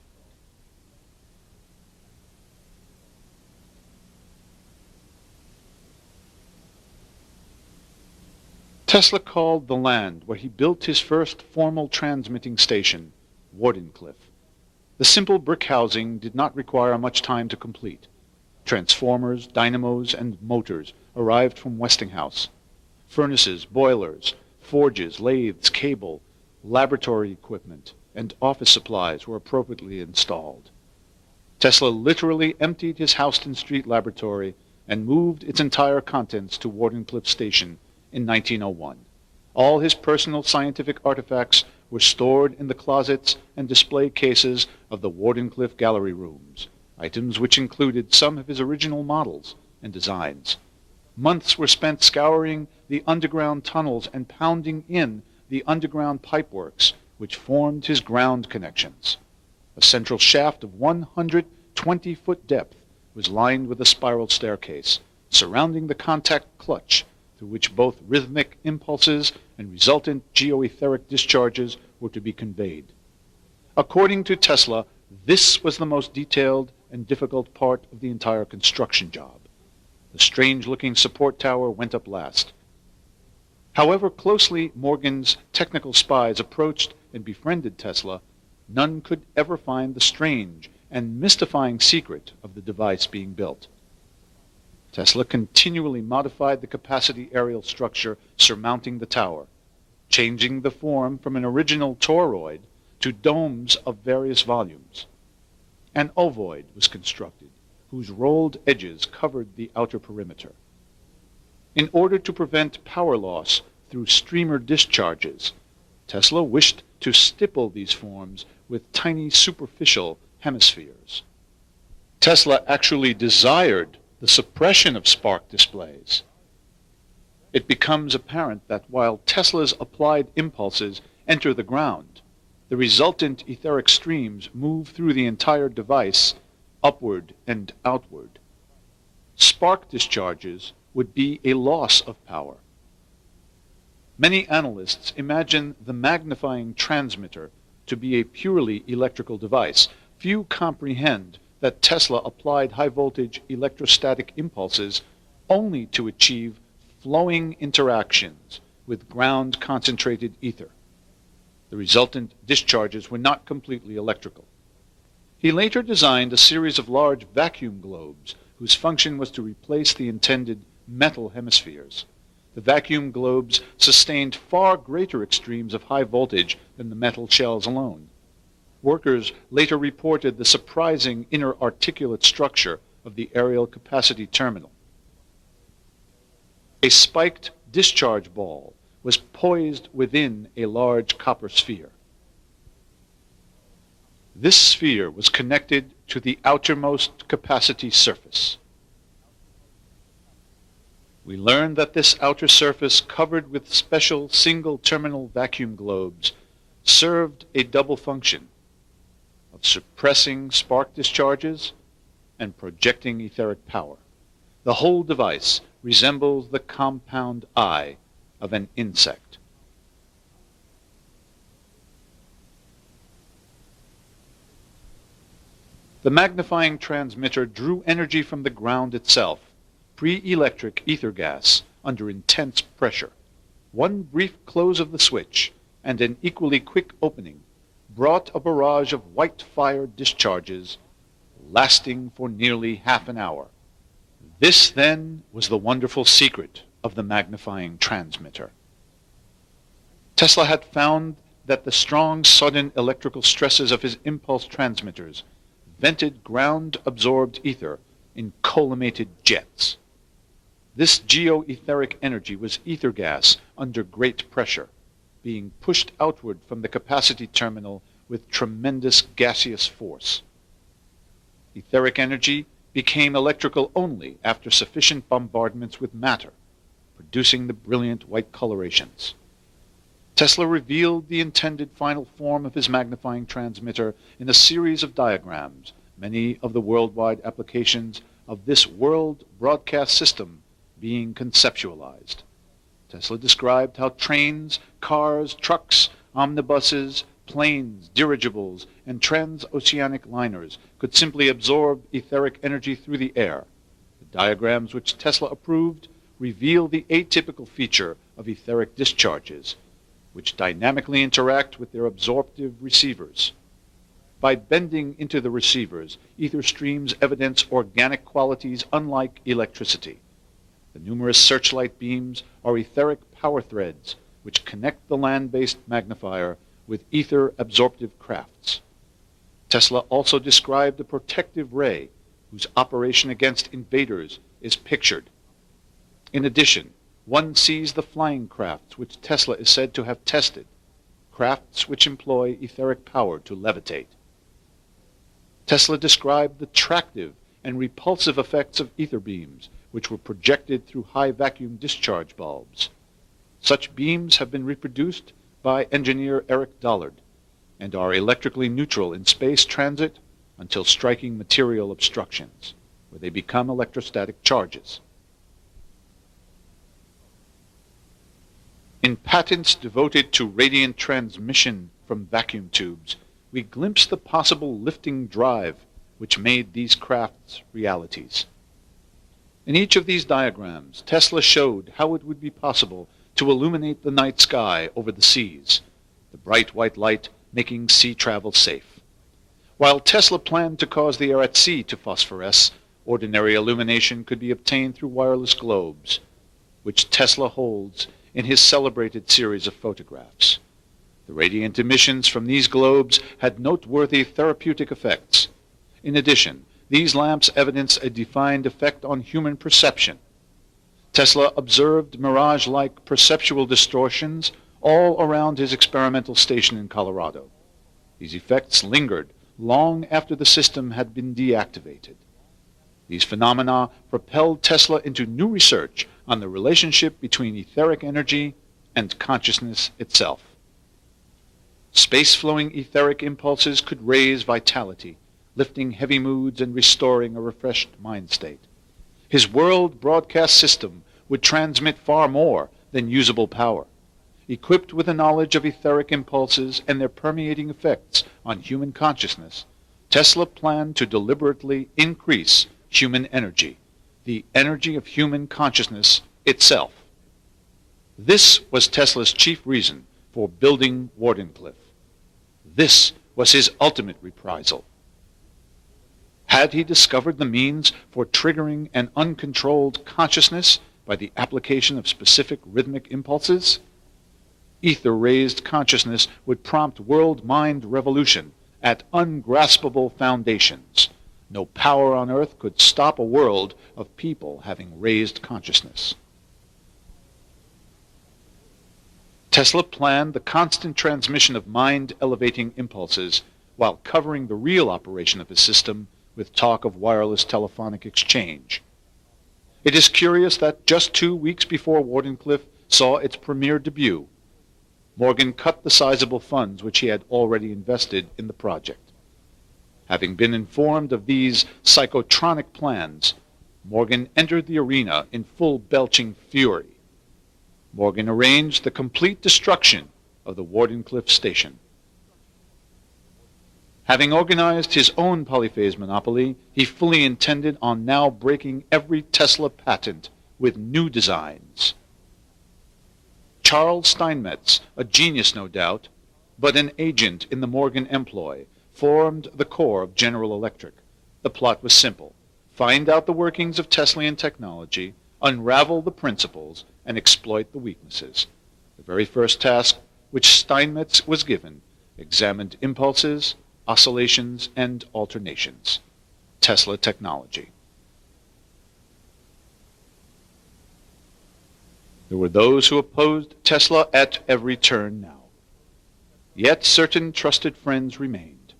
Tesla called the land where he built his first formal transmitting station Wardenclyffe. The simple brick housing did not require much time to complete. Transformers, dynamos, and motors arrived from Westinghouse. Furnaces, boilers, forges, lathes, cable, laboratory equipment, and office supplies were appropriately installed. Tesla literally emptied his Houston Street laboratory and moved its entire contents to Wardenclyffe Station in 1901. All his personal scientific artifacts were stored in the closets and display cases of the Wardenclyffe gallery rooms, items which included some of his original models and designs. Months were spent scouring the underground tunnels and pounding in the underground pipeworks which formed his ground connections. A central shaft of 120-foot depth was lined with a spiral staircase, surrounding the contact clutch through which both rhythmic impulses and resultant geoetheric discharges were to be conveyed. According to Tesla, this was the most detailed and difficult part of the entire construction job. The strange-looking support tower went up last. However closely Morgan's technical spies approached and befriended Tesla, none could ever find the strange and mystifying secret of the device being built. Tesla continually modified the capacity aerial structure surmounting the tower, changing the form from an original toroid to domes of various volumes. An ovoid was constructed, whose rolled edges covered the outer perimeter. In order to prevent power loss through streamer discharges, Tesla wished to stipple these forms with tiny superficial hemispheres. Tesla actually desired the suppression of spark displays. It becomes apparent that while Tesla's applied impulses enter the ground, the resultant etheric streams move through the entire device upward and outward. Spark discharges would be a loss of power. Many analysts imagine the magnifying transmitter to be a purely electrical device. Few comprehend that Tesla applied high-voltage electrostatic impulses only to achieve flowing interactions with ground-concentrated ether. The resultant discharges were not completely electrical. He later designed a series of large vacuum globes whose function was to replace the intended metal hemispheres. The vacuum globes sustained far greater extremes of high voltage than the metal shells alone. Workers later reported the surprising inner articulate structure of the aerial capacity terminal. A spiked discharge ball was poised within a large copper sphere. This sphere was connected to the outermost capacity surface. We learned that this outer surface, covered with special single-terminal vacuum globes, served a double function of suppressing spark discharges and projecting etheric power. The whole device resembles the compound eye of an insect. The magnifying transmitter drew energy from the ground itself, pre-electric ether gas under intense pressure. One brief close of the switch and an equally quick opening brought a barrage of white-fire discharges lasting for nearly half an hour. This, then, was the wonderful secret of the magnifying transmitter. Tesla had found that the strong, sudden electrical stresses of his impulse transmitters vented ground-absorbed ether in collimated jets. This geoetheric energy was ether gas under great pressure, being pushed outward from the capacity terminal with tremendous gaseous force. Etheric energy became electrical only after sufficient bombardments with matter, producing the brilliant white colorations. Tesla revealed the intended final form of his magnifying transmitter in a series of diagrams, many of the worldwide applications of this world broadcast system being conceptualized. Tesla described how trains, cars, trucks, omnibuses, planes, dirigibles, and transoceanic liners could simply absorb etheric energy through the air. The diagrams which Tesla approved reveal the atypical feature of etheric discharges, which dynamically interact with their absorptive receivers. By bending into the receivers, ether streams evidence organic qualities unlike electricity. The numerous searchlight beams are etheric power threads which connect the land-based magnifier with ether absorptive crafts. Tesla also described the protective ray whose operation against invaders is pictured. In addition, one sees the flying crafts which Tesla is said to have tested, crafts which employ etheric power to levitate. Tesla described the tractive and repulsive effects of ether beams, which were projected through high vacuum discharge bulbs. Such beams have been reproduced by engineer Eric Dollard and are electrically neutral in space transit until striking material obstructions, where they become electrostatic charges. In patents devoted to radiant transmission from vacuum tubes, we glimpse the possible lifting drive which made these crafts realities. In each of these diagrams, Tesla showed how it would be possible to illuminate the night sky over the seas, the bright white light making sea travel safe. While Tesla planned to cause the air at sea to phosphoresce, ordinary illumination could be obtained through wireless globes, which Tesla holds in his celebrated series of photographs. The radiant emissions from these globes had noteworthy therapeutic effects. In addition, these lamps evidence a defined effect on human perception. Tesla observed mirage-like perceptual distortions all around his experimental station in Colorado. These effects lingered long after the system had been deactivated. These phenomena propelled Tesla into new research on the relationship between etheric energy and consciousness itself. Space-flowing etheric impulses could raise vitality, lifting heavy moods and restoring a refreshed mind state. His world broadcast system would transmit far more than usable power. Equipped with a knowledge of etheric impulses and their permeating effects on human consciousness, Tesla planned to deliberately increase human energy, the energy of human consciousness itself. This was Tesla's chief reason for building Wardenclyffe. This was his ultimate reprisal. Had he discovered the means for triggering an uncontrolled consciousness by the application of specific rhythmic impulses? Ether-raised consciousness would prompt world-mind revolution at ungraspable foundations. No power on earth could stop a world of people having raised consciousness. Tesla planned the constant transmission of mind-elevating impulses while covering the real operation of his system with talk of wireless telephonic exchange. It is curious that just 2 weeks before Wardenclyffe saw its premiere debut, Morgan cut the sizable funds which he had already invested in the project. Having been informed of these psychotronic plans, Morgan entered the arena in full belching fury. Morgan arranged the complete destruction of the Wardenclyffe station. Having organized his own polyphase monopoly, he fully intended on now breaking every Tesla patent with new designs. Charles Steinmetz, a genius no doubt, but an agent in the Morgan employ, formed the core of General Electric. The plot was simple: find out the workings of Teslian technology, unravel the principles, and exploit the weaknesses. The very first task which Steinmetz was given examined impulses, oscillations, and alternations. Tesla technology. There were those who opposed Tesla at every turn now. Yet certain trusted friends remained.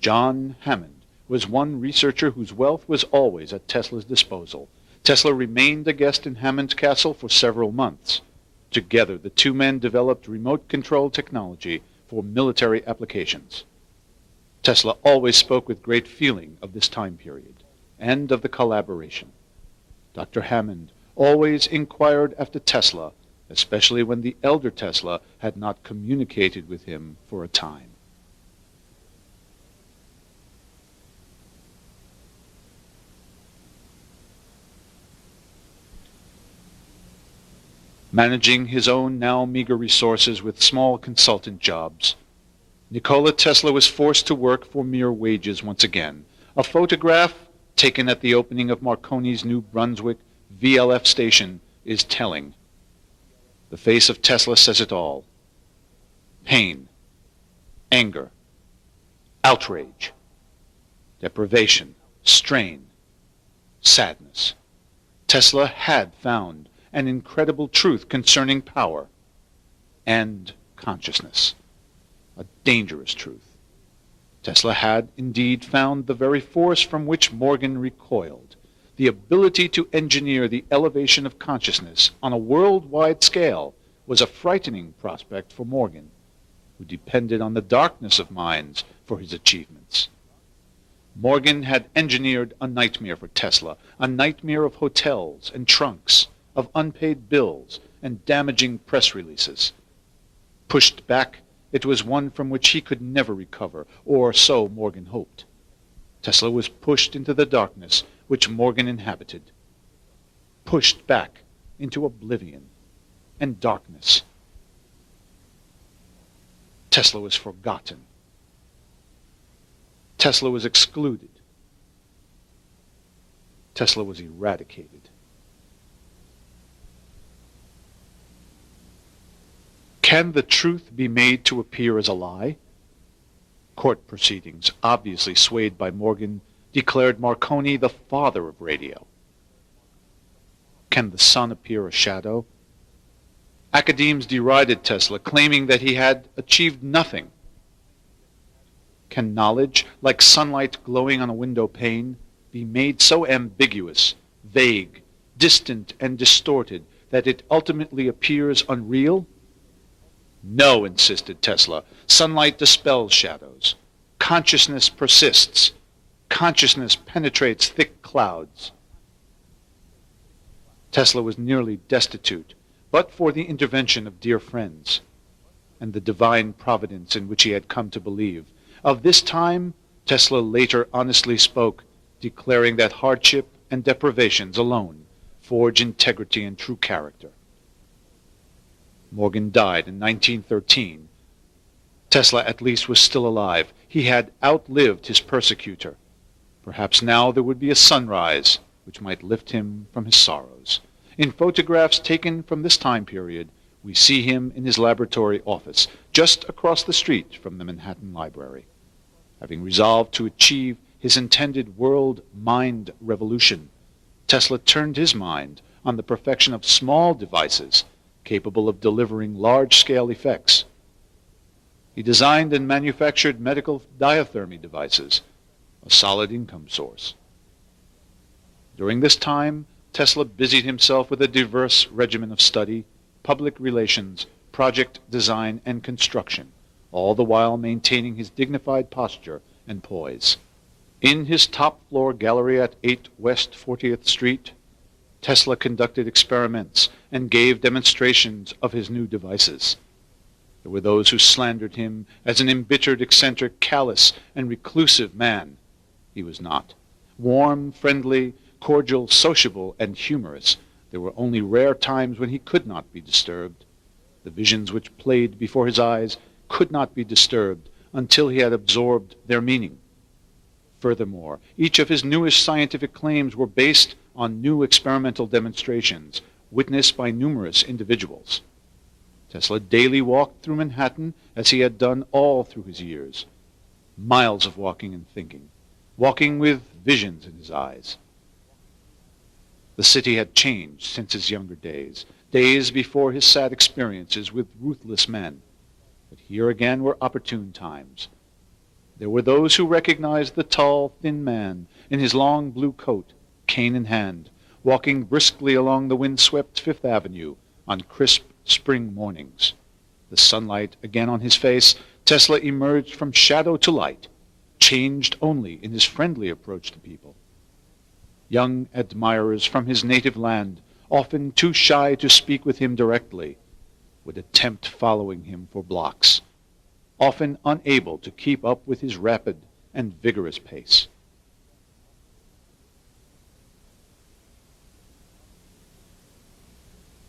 John Hammond was one researcher whose wealth was always at Tesla's disposal. Tesla remained a guest in Hammond's castle for several months. Together, the two men developed remote-control technology for military applications. Tesla always spoke with great feeling of this time period and of the collaboration. Dr. Hammond always inquired after Tesla especially when the elder Tesla had not communicated with him for a time. Managing his own now meager resources with small consultant jobs, Nikola Tesla was forced to work for mere wages once again. A photograph taken at the opening of Marconi's New Brunswick VLF station is telling. The face of Tesla says it all. Pain, anger, outrage, deprivation, strain, sadness. Tesla had found an incredible truth concerning power and consciousness, a dangerous truth. Tesla had indeed found the very force from which Morgan recoiled, the ability to engineer the elevation of consciousness on a worldwide scale was a frightening prospect for Morgan, who depended on the darkness of minds for his achievements. Morgan had engineered a nightmare for Tesla, a nightmare of hotels and trunks, of unpaid bills and damaging press releases. Pushed back, it was one from which he could never recover, or so Morgan hoped. Tesla was pushed into the darkness which Morgan inhabited, pushed back into oblivion and darkness. Tesla was forgotten. Tesla was excluded. Tesla was eradicated. Can the truth be made to appear as a lie? Court proceedings, obviously swayed by Morgan, declared Marconi the father of radio. Can the sun appear a shadow? Academes derided Tesla, claiming that he had achieved nothing. Can knowledge, like sunlight glowing on a window pane, be made so ambiguous, vague, distant, and distorted that it ultimately appears unreal? No, insisted Tesla. Sunlight dispels shadows. Consciousness persists. Consciousness penetrates thick clouds. Tesla was nearly destitute, but for the intervention of dear friends and the divine providence in which he had come to believe. Of this time, Tesla later honestly spoke, declaring that hardship and deprivations alone forge integrity and true character. Morgan died in 1913. Tesla at least was still alive. He had outlived his persecutor. Perhaps now there would be a sunrise which might lift him from his sorrows. In photographs taken from this time period, we see him in his laboratory office, just across the street from the Manhattan Library. Having resolved to achieve his intended world mind revolution, Tesla turned his mind on the perfection of small devices capable of delivering large-scale effects. He designed and manufactured medical diathermy devices, a solid income source. During this time, Tesla busied himself with a diverse regimen of study, public relations, project design, and construction, all the while maintaining his dignified posture and poise. In his top-floor gallery at 8 West 40th Street, Tesla conducted experiments and gave demonstrations of his new devices. There were those who slandered him as an embittered, eccentric, callous, and reclusive man. He was not. Warm, friendly, cordial, sociable, and humorous, there were only rare times when he could not be disturbed. The visions which played before his eyes could not be disturbed until he had absorbed their meaning. Furthermore, each of his newest scientific claims were based on new experimental demonstrations, witnessed by numerous individuals. Tesla daily walked through Manhattan as he had done all through his years. Miles of walking and thinking, walking with visions in his eyes. The city had changed since his younger days, days before his sad experiences with ruthless men. But here again were opportune times. There were those who recognized the tall, thin man in his long blue coat, cane in hand, walking briskly along the wind-swept Fifth Avenue on crisp spring mornings. The sunlight again on his face, Tesla emerged from shadow to light, changed only in his friendly approach to people. Young admirers from his native land often too shy to speak with him directly, would attempt following him for blocks, often unable to keep up with his rapid and vigorous pace.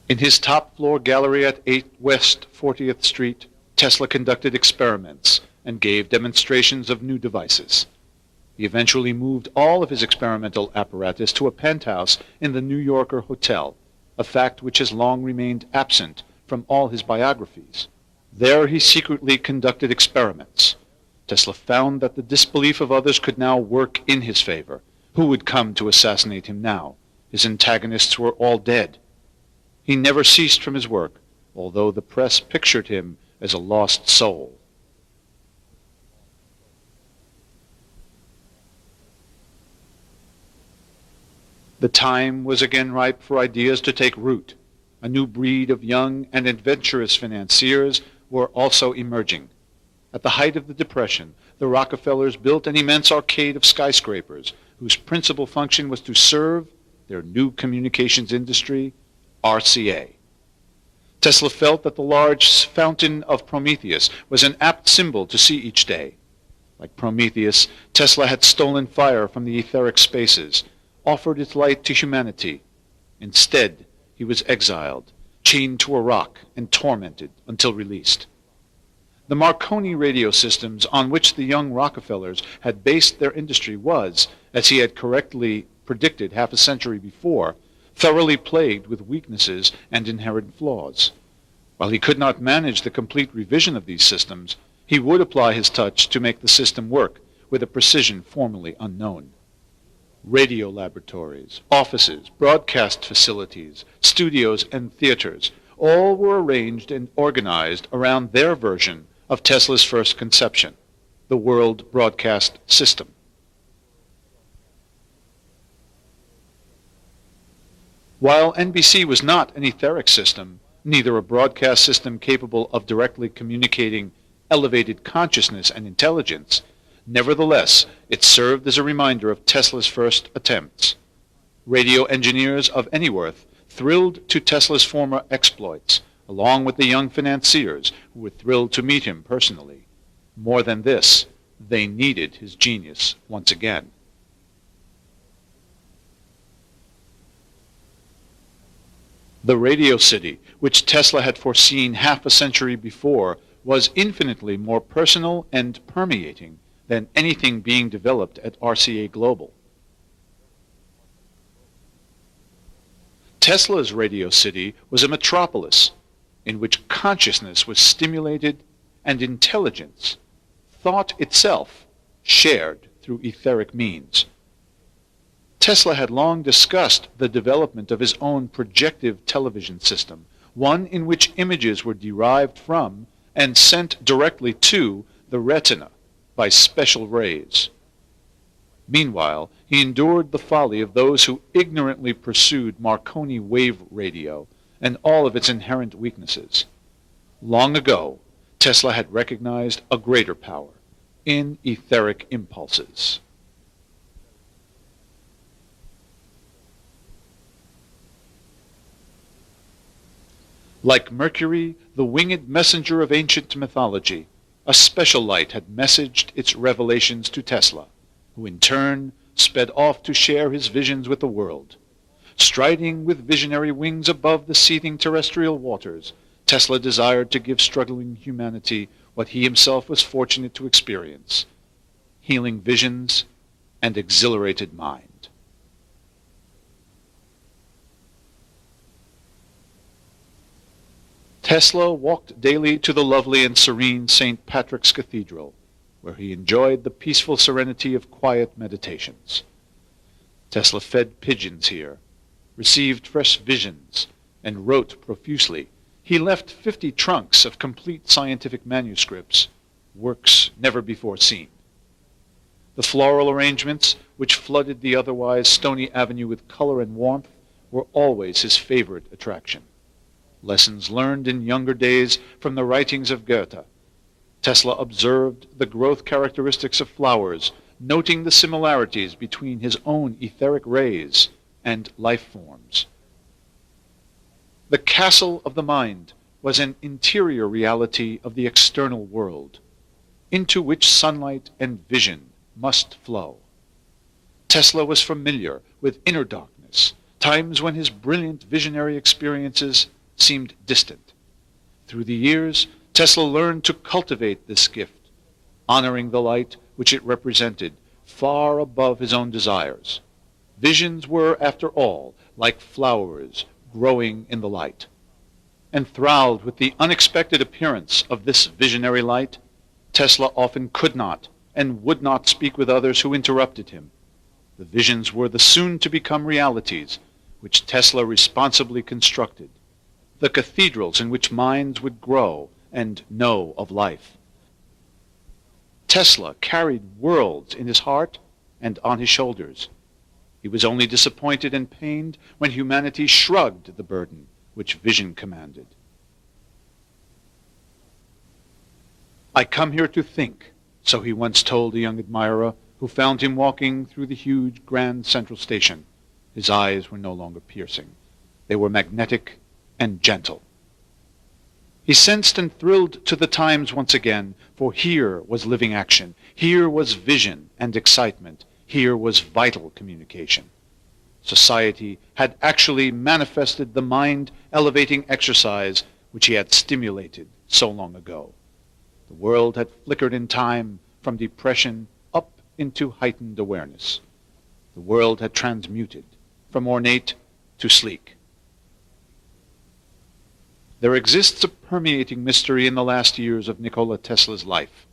In his top-floor gallery at 8 West 40th Street, Tesla conducted experiments and gave demonstrations of new devices. He eventually moved all of his experimental apparatus to a penthouse in the New Yorker Hotel, a fact which has long remained absent from all his biographies. There he secretly conducted experiments. Tesla found that the disbelief of others could now work in his favor. Who would come to assassinate him now? His antagonists were all dead. He never ceased from his work, although the press pictured him as a lost soul. The time was again ripe for ideas to take root. A new breed of young and adventurous financiers were also emerging. At the height of the Depression, the Rockefellers built an immense arcade of skyscrapers whose principal function was to serve their new communications industry, RCA. Tesla felt that the large fountain of Prometheus was an apt symbol to see each day. Like Prometheus, Tesla had stolen fire from the etheric spaces, offered its light to humanity. Instead, he was exiled, chained to a rock, and tormented until released. The Marconi radio systems on which the young Rockefellers had based their industry was, as he had correctly predicted half a century before, thoroughly plagued with weaknesses and inherent flaws. While he could not manage the complete revision of these systems, he would apply his touch to make the system work with a precision formerly unknown. Radio laboratories, offices, broadcast facilities, studios, and theaters all were arranged and organized around their version of Tesla's first conception, the World Broadcast System. While NBC was not an etheric system, neither a broadcast system capable of directly communicating elevated consciousness and intelligence, nevertheless, it served as a reminder of Tesla's first attempts. Radio engineers of any worth thrilled to Tesla's former exploits, along with the young financiers who were thrilled to meet him personally. More than this, they needed his genius once again. The radio city, which Tesla had foreseen half a century before, was infinitely more personal and permeating than anything being developed at RCA Global. Tesla's radio city was a metropolis in which consciousness was stimulated and intelligence, thought itself, shared through etheric means. Tesla had long discussed the development of his own projective television system, one in which images were derived from and sent directly to the retina by special rays. Meanwhile, he endured the folly of those who ignorantly pursued Marconi wave radio and all of its inherent weaknesses. Long ago, Tesla had recognized a greater power in etheric impulses. Like Mercury, the winged messenger of ancient mythology, a special light had messaged its revelations to Tesla, who in turn sped off to share his visions with the world. Striding with visionary wings above the seething terrestrial waters, Tesla desired to give struggling humanity what he himself was fortunate to experience: healing visions and exhilarated mind. Tesla walked daily to the lovely and serene St. Patrick's Cathedral, where he enjoyed the peaceful serenity of quiet meditations. Tesla fed pigeons here, received fresh visions, and wrote profusely. He left 50 trunks of complete scientific manuscripts, works never before seen. The floral arrangements, which flooded the otherwise stony avenue with color and warmth, were always his favorite attraction. Lessons learned in younger days from the writings of Goethe, Tesla observed the growth characteristics of flowers, noting the similarities between his own etheric rays and life forms. The castle of the mind was an interior reality of the external world, into which sunlight and vision must flow. Tesla was familiar with inner darkness, times when his brilliant visionary experiences seemed distant. Through the years, Tesla learned to cultivate this gift, honoring the light which it represented far above his own desires. Visions were, after all, like flowers growing in the light. Enthralled with the unexpected appearance of this visionary light, Tesla often could not and would not speak with others who interrupted him. The visions were the soon-to-become realities which Tesla responsibly constructed, the cathedrals in which minds would grow and know of life. Tesla carried worlds in his heart and on his shoulders. He was only disappointed and pained when humanity shrugged the burden which vision commanded. "I come here to think," so he once told a young admirer who found him walking through the huge Grand Central Station. His eyes were no longer piercing. They were magnetic and gentle. He sensed and thrilled to the times once again, for here was living action, here was vision and excitement, here was vital communication. Society had actually manifested the mind-elevating exercise which he had stimulated so long ago. The world had flickered in time from depression up into heightened awareness. The world had transmuted from ornate to sleek. There exists a permeating mystery in the last years of Nikola Tesla's life.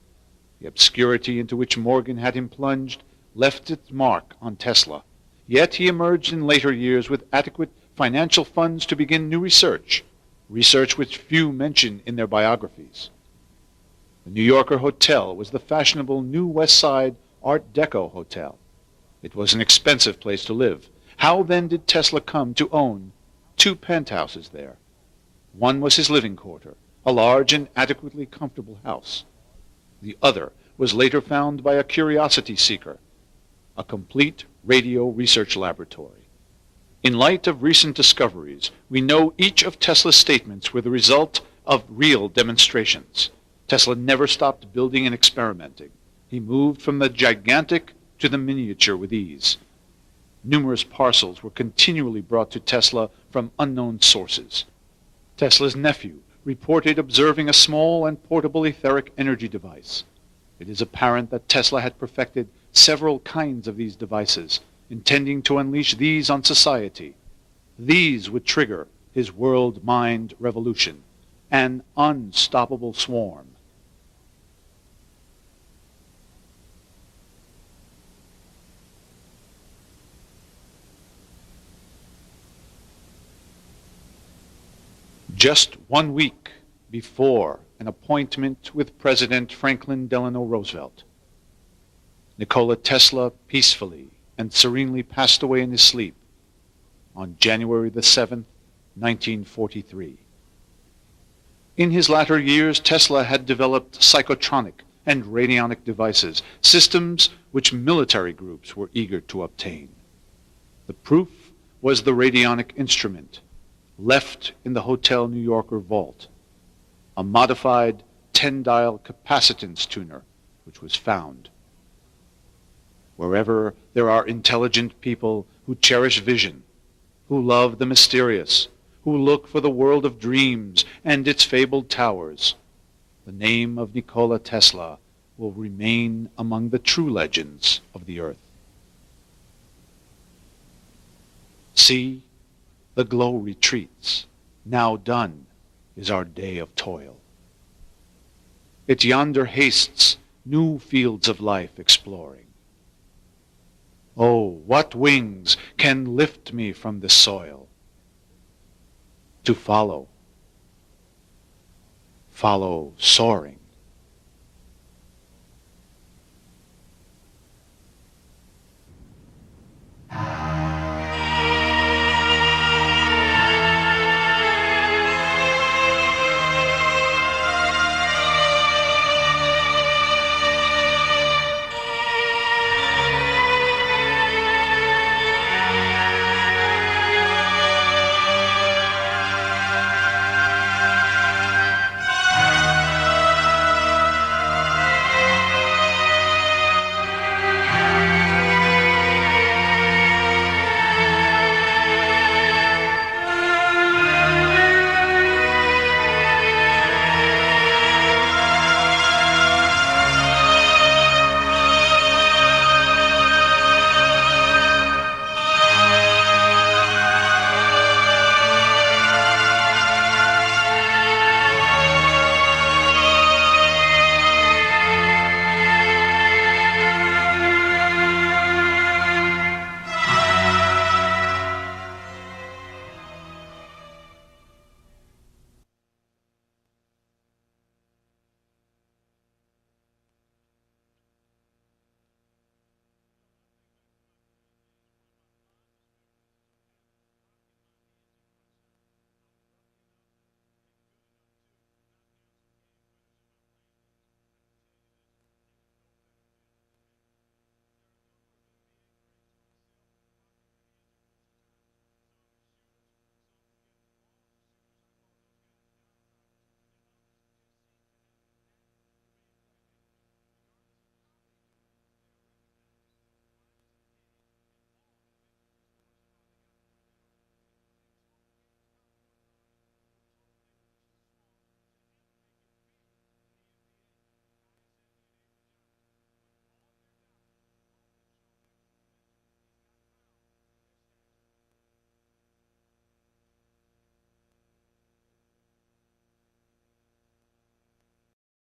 The obscurity into which Morgan had him plunged left its mark on Tesla, yet he emerged in later years with adequate financial funds to begin new research which few mention in their biographies. The New Yorker Hotel was the fashionable New West Side Art Deco hotel. It was an expensive place to live. How then did Tesla come to own 2 penthouses there? One was his living quarter, a large and adequately comfortable house. The other was later found by a curiosity seeker, a complete radio research laboratory. In light of recent discoveries, we know each of Tesla's statements were the result of real demonstrations. Tesla never stopped building and experimenting. He moved from the gigantic to the miniature with ease. Numerous parcels were continually brought to Tesla from unknown sources. Tesla's nephew reported observing a small and portable etheric energy device. It is apparent that Tesla had perfected several kinds of these devices, intending to unleash these on society. These would trigger his world-mind revolution, an unstoppable swarm. Just 1 week before an appointment with President Franklin Delano Roosevelt, Nikola Tesla peacefully and serenely passed away in his sleep on January the 7th, 1943. In his latter years, Tesla had developed psychotronic and radionic devices, systems which military groups were eager to obtain. The proof was the radionic instrument left in the Hotel New Yorker vault, a modified 10-dial capacitance tuner which was found. Wherever there are intelligent people who cherish vision, who love the mysterious, who look for the world of dreams and its fabled towers, the name of Nikola Tesla will remain among the true legends of the earth. See, the glow retreats. Now done is our day of toil. It yonder hastes new fields of life exploring. Oh, what wings can lift me from this soil? To follow soaring.